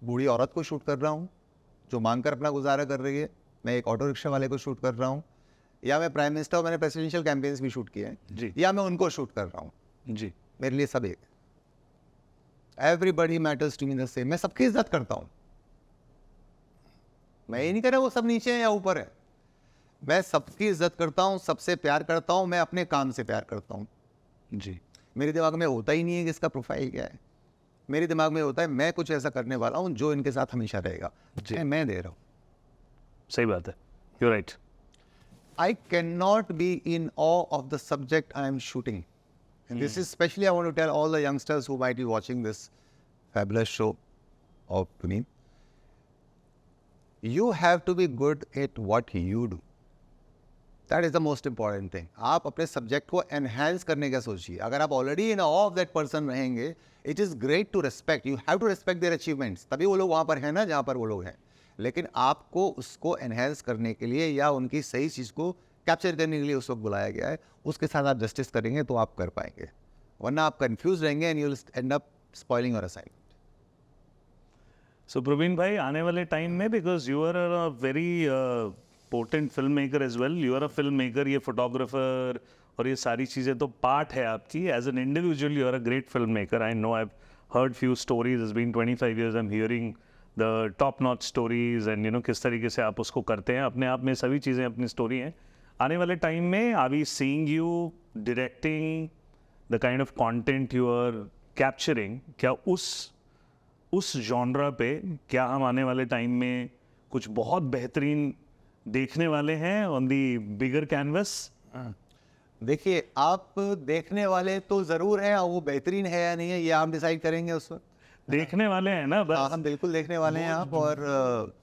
बूढ़ी औरत को शूट कर रहा हूँ जो मांगकर अपना गुजारा कर रही है, मैं एक ऑटो रिक्शा वाले को शूट कर रहा हूँ, या मैं प्राइम मिनिस्टर, मैंने प्रेसिडेंशियल कैंपेन्स भी शूट किए हैं, जी या मैं उनको शूट कर रहा हूँ, जी मेरे लिए सब एक है। Everybody matters to me the same. मैं सबकी इज्जत करता हूँ। मैं ये नहीं कह रहा वो सब नीचे है या ऊपर है। मैं सबकी इज्जत करता हूँ, सबसे प्यार करता हूँ, मैं अपने काम से प्यार करता हूँ। जी मेरे दिमाग में होता ही नहीं है कि इसका प्रोफाइल क्या है। मेरे दिमाग में होता है मैं कुछ ऐसा करने वाला हूँ जो इनके साथ हमेशा रहेगा, चाहे मैं दे रहा हूँ। सही बात है, you right. I cannot be in awe of the subject I am shooting. And this is especially I want to tell all the youngsters who might be watching this fabulous show of Puneet. You have to be good at what you do. That is the most important thing. आप अपने सब्जेक्ट को एनहेंस करने का सोचिए। अगर आप already in of that person रहेंगे, it is great to respect, you have to respect their achievements, तभी वो लोग वहाँ पर हैं ना जहाँ पर वो लोग हैं। लेकिन आपको उसको एनहेंस करने के लिए या उनकी सही चीज़ को कैप्चर करने के लिए उस वक्त बुलाया गया है, उसके साथ आप जस्टिस करेंगे तो आप कर पाएंगे, वरना आप कंफ्यूज रहेंगे and you will end up spoiling your assignment. So Praveen भाई, आने वाले टाइम में, because you are a very potent film maker as well, you are a film maker, ये फोटोग्राफर और ये सारी चीज़ें तो पार्ट है आपकी। As an individual you are a great film maker. I know, I have heard few stories, it's been 25 years I am hearing the top notch stories, and you no किस तरीके से आप उसको करते हैं। अपने आप में सभी चीज़ें अपनी स्टोरी हैं। आने वाले टाइम में are we seeing you directing the kind of content you are capturing? क्या उस जॉनरा पे क्या हम आने वाले टाइम में कुछ बहुत बेहतरीन देखने वाले हैं ऑन दी बिगर कैनवस? देखिए, आप देखने वाले तो ज़रूर हैं, और वो बेहतरीन है या नहीं है ये आप डिसाइड करेंगे उस वक्त। देखने वाले हैं ना हाँ, बस। हम बिल्कुल देखने वाले हैं आप। और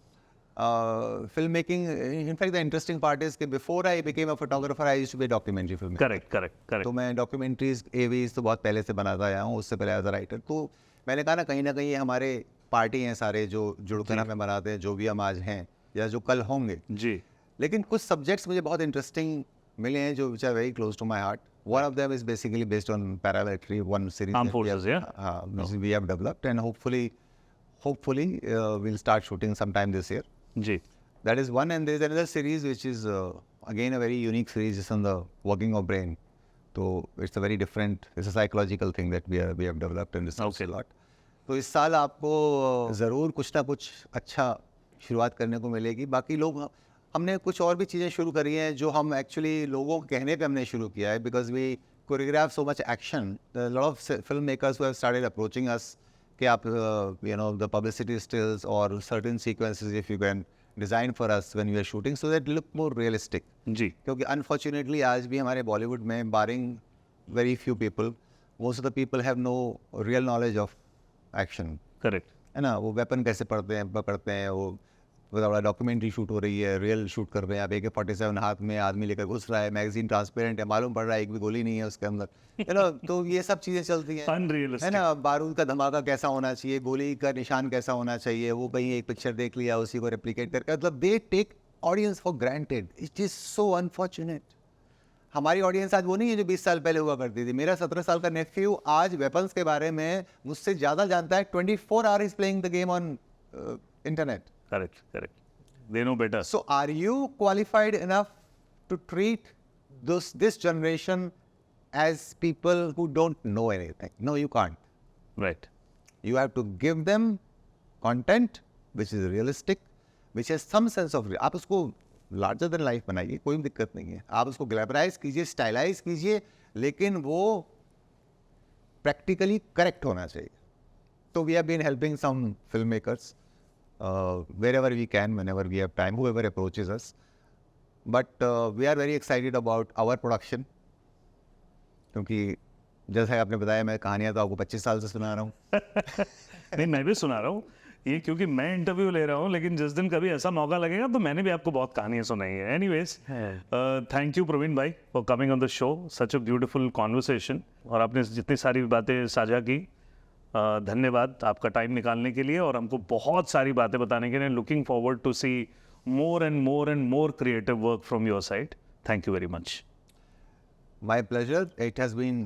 filmmaking. In fact, the interesting part is that before I became a photographer, I used to be a documentary filmmaker. Correct तो मैं डॉक्यूमेंट्रीज एवीज तो बहुत पहले से बनाता आया हूँ, उससे पहले एज अ राइटर. तो मैंने कहा ना कहीं ये हमारे पार्टी हैं सारे जो जुड़कर हमें बनाते हैं, जो भी हम आज हैं या जो कल होंगे जी. लेकिन कुछ सब्जेक्ट्स मुझे बहुत इंटरेस्टिंग मिले हैं जो which are very close to my heart. One of them is basically based on paramilitary, one series Armed forces, yeah? We have developed and hopefully we'll start shooting sometime this year. जी. That is one, and there is another series which is again a very unique series. It's on the working of brain. So it's a very different. It's a psychological thing that we have developed and researched a lot. तो इस साल आपको ज़रूर कुछ ना कुछ अच्छा शुरुआत करने को मिलेगी. बाकी लोग हमने कुछ और भी चीज़ें शुरू करी हैं जो हम एक्चुअली लोगों के कहने पे हमने शुरू किया है, because we choreograph so much action. Lot of film makers who have started approaching us कि आप you know the publicity stills or certain sequences if you can design for us when we are shooting so that look more realistic. जी. क्योंकि unfortunately आज भी हमारे बॉलीवुड में barring very few people, most of the people have no real knowledge of action. Correct. है ना, वो वेपन कैसे पकड़ते हैं, वो बड़ा डॉक्यूमेंट्री शूट हो रही है, रियल शूट कर रहे हैं, आप AK-47 हाथ में आदमी लेकर घुस रहा है, मैगजीन ट्रांसपेरेंट है, मालूम पड़ रहा है एक भी गोली नहीं है उसके अंदर, है ना. तो ये सब चीज़ें चलती हैं, Unrealistic. है ना. बारूद का धमाका कैसा होना चाहिए, गोली का निशान कैसा होना चाहिए, वो कहीं एक पिक्चर देख लिया उसी को रेप्लिकेट करके, मतलब they take audience for granted. It is so unfortunate. हमारी ऑडियंस आज वो नहीं है जो 20 साल पहले हुआ करती थी. मेरा 17 साल का नेफ्यू आज वेपन्स के बारे में मुझसे ज़्यादा जानता है. 24 our is playing the game on internet. Correct. They know better. So are you qualified enough to treat this generation as people who don't know anything? No, you can't. Right. You have to give them content which is realistic, which has some sense of. आप उसको larger than life बनाइए, कोई दिक्कत नहीं है. आप उसको ग्लैमराइज कीजिए, स्टाइलाइज कीजिए, लेकिन वो practically correct होना चाहिए. So we have been helping some filmmakers. Wherever we can, whenever we have time, whoever approaches us. But we are very excited about our production. क्योंकि जैसा आपने बताया, मैं कहानियाँ तो आपको 25 साल से सुना रहा हूँ. नहीं, मैं भी सुना रहा हूँ ये, क्योंकि मैं इंटरव्यू ले रहा हूँ, लेकिन जिस दिन कभी ऐसा मौका लगेगा तो मैंने भी आपको बहुत कहानियाँ सुनाई है. एनीवेज, थैंक यू प्रवीण भाई for coming on the show. Such a beautiful conversation, और आपने जितनी सारी बातें साझा की, धन्यवाद आपका टाइम निकालने के लिए और हमको बहुत सारी बातें बताने के लिए. Looking forward to see more and more creative work from your side. Thank you very much. My pleasure. It has been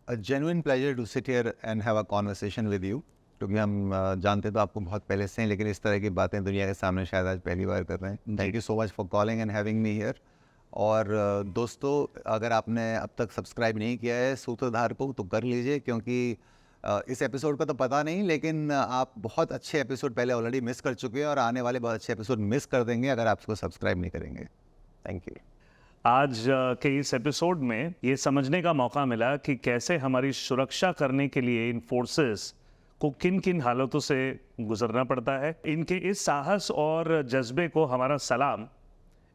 a genuine pleasure to sit here and have a conversation with you. क्योंकि हम जानते तो आपको बहुत पहले से हैं, लेकिन इस तरह की बातें दुनिया के सामने शायद आज पहली बार कर रहे हैं. Thank you so much for calling and having me here. और दोस्तों, अगर आपने अब तक सब्सक्राइब नहीं किया है सूत्रधार को, तो कर लीजिए, क्योंकि इस एपिसोड का तो पता नहीं, लेकिन आप बहुत अच्छे एपिसोड पहले ऑलरेडी मिस कर चुके हैं और आने वाले बहुत अच्छे एपिसोड मिस कर देंगे अगर आप इसको सब्सक्राइब नहीं करेंगे. Thank you. आज के इस एपिसोड में ये समझने का मौका मिला कि कैसे हमारी सुरक्षा करने के लिए इन फोर्सेस को किन किन हालातों से गुजरना पड़ता है. इनके इस साहस और जज्बे को हमारा सलाम.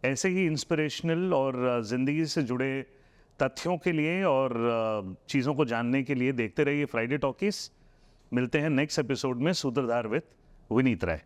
ऐसे ही इंस्पिरेशनल और ज़िंदगी से जुड़े तथ्यों के लिए और चीज़ों को जानने के लिए देखते रहिए फ्राइडे टॉकीज. मिलते हैं नेक्स्ट एपिसोड में सूत्रधार विद विनीत राय.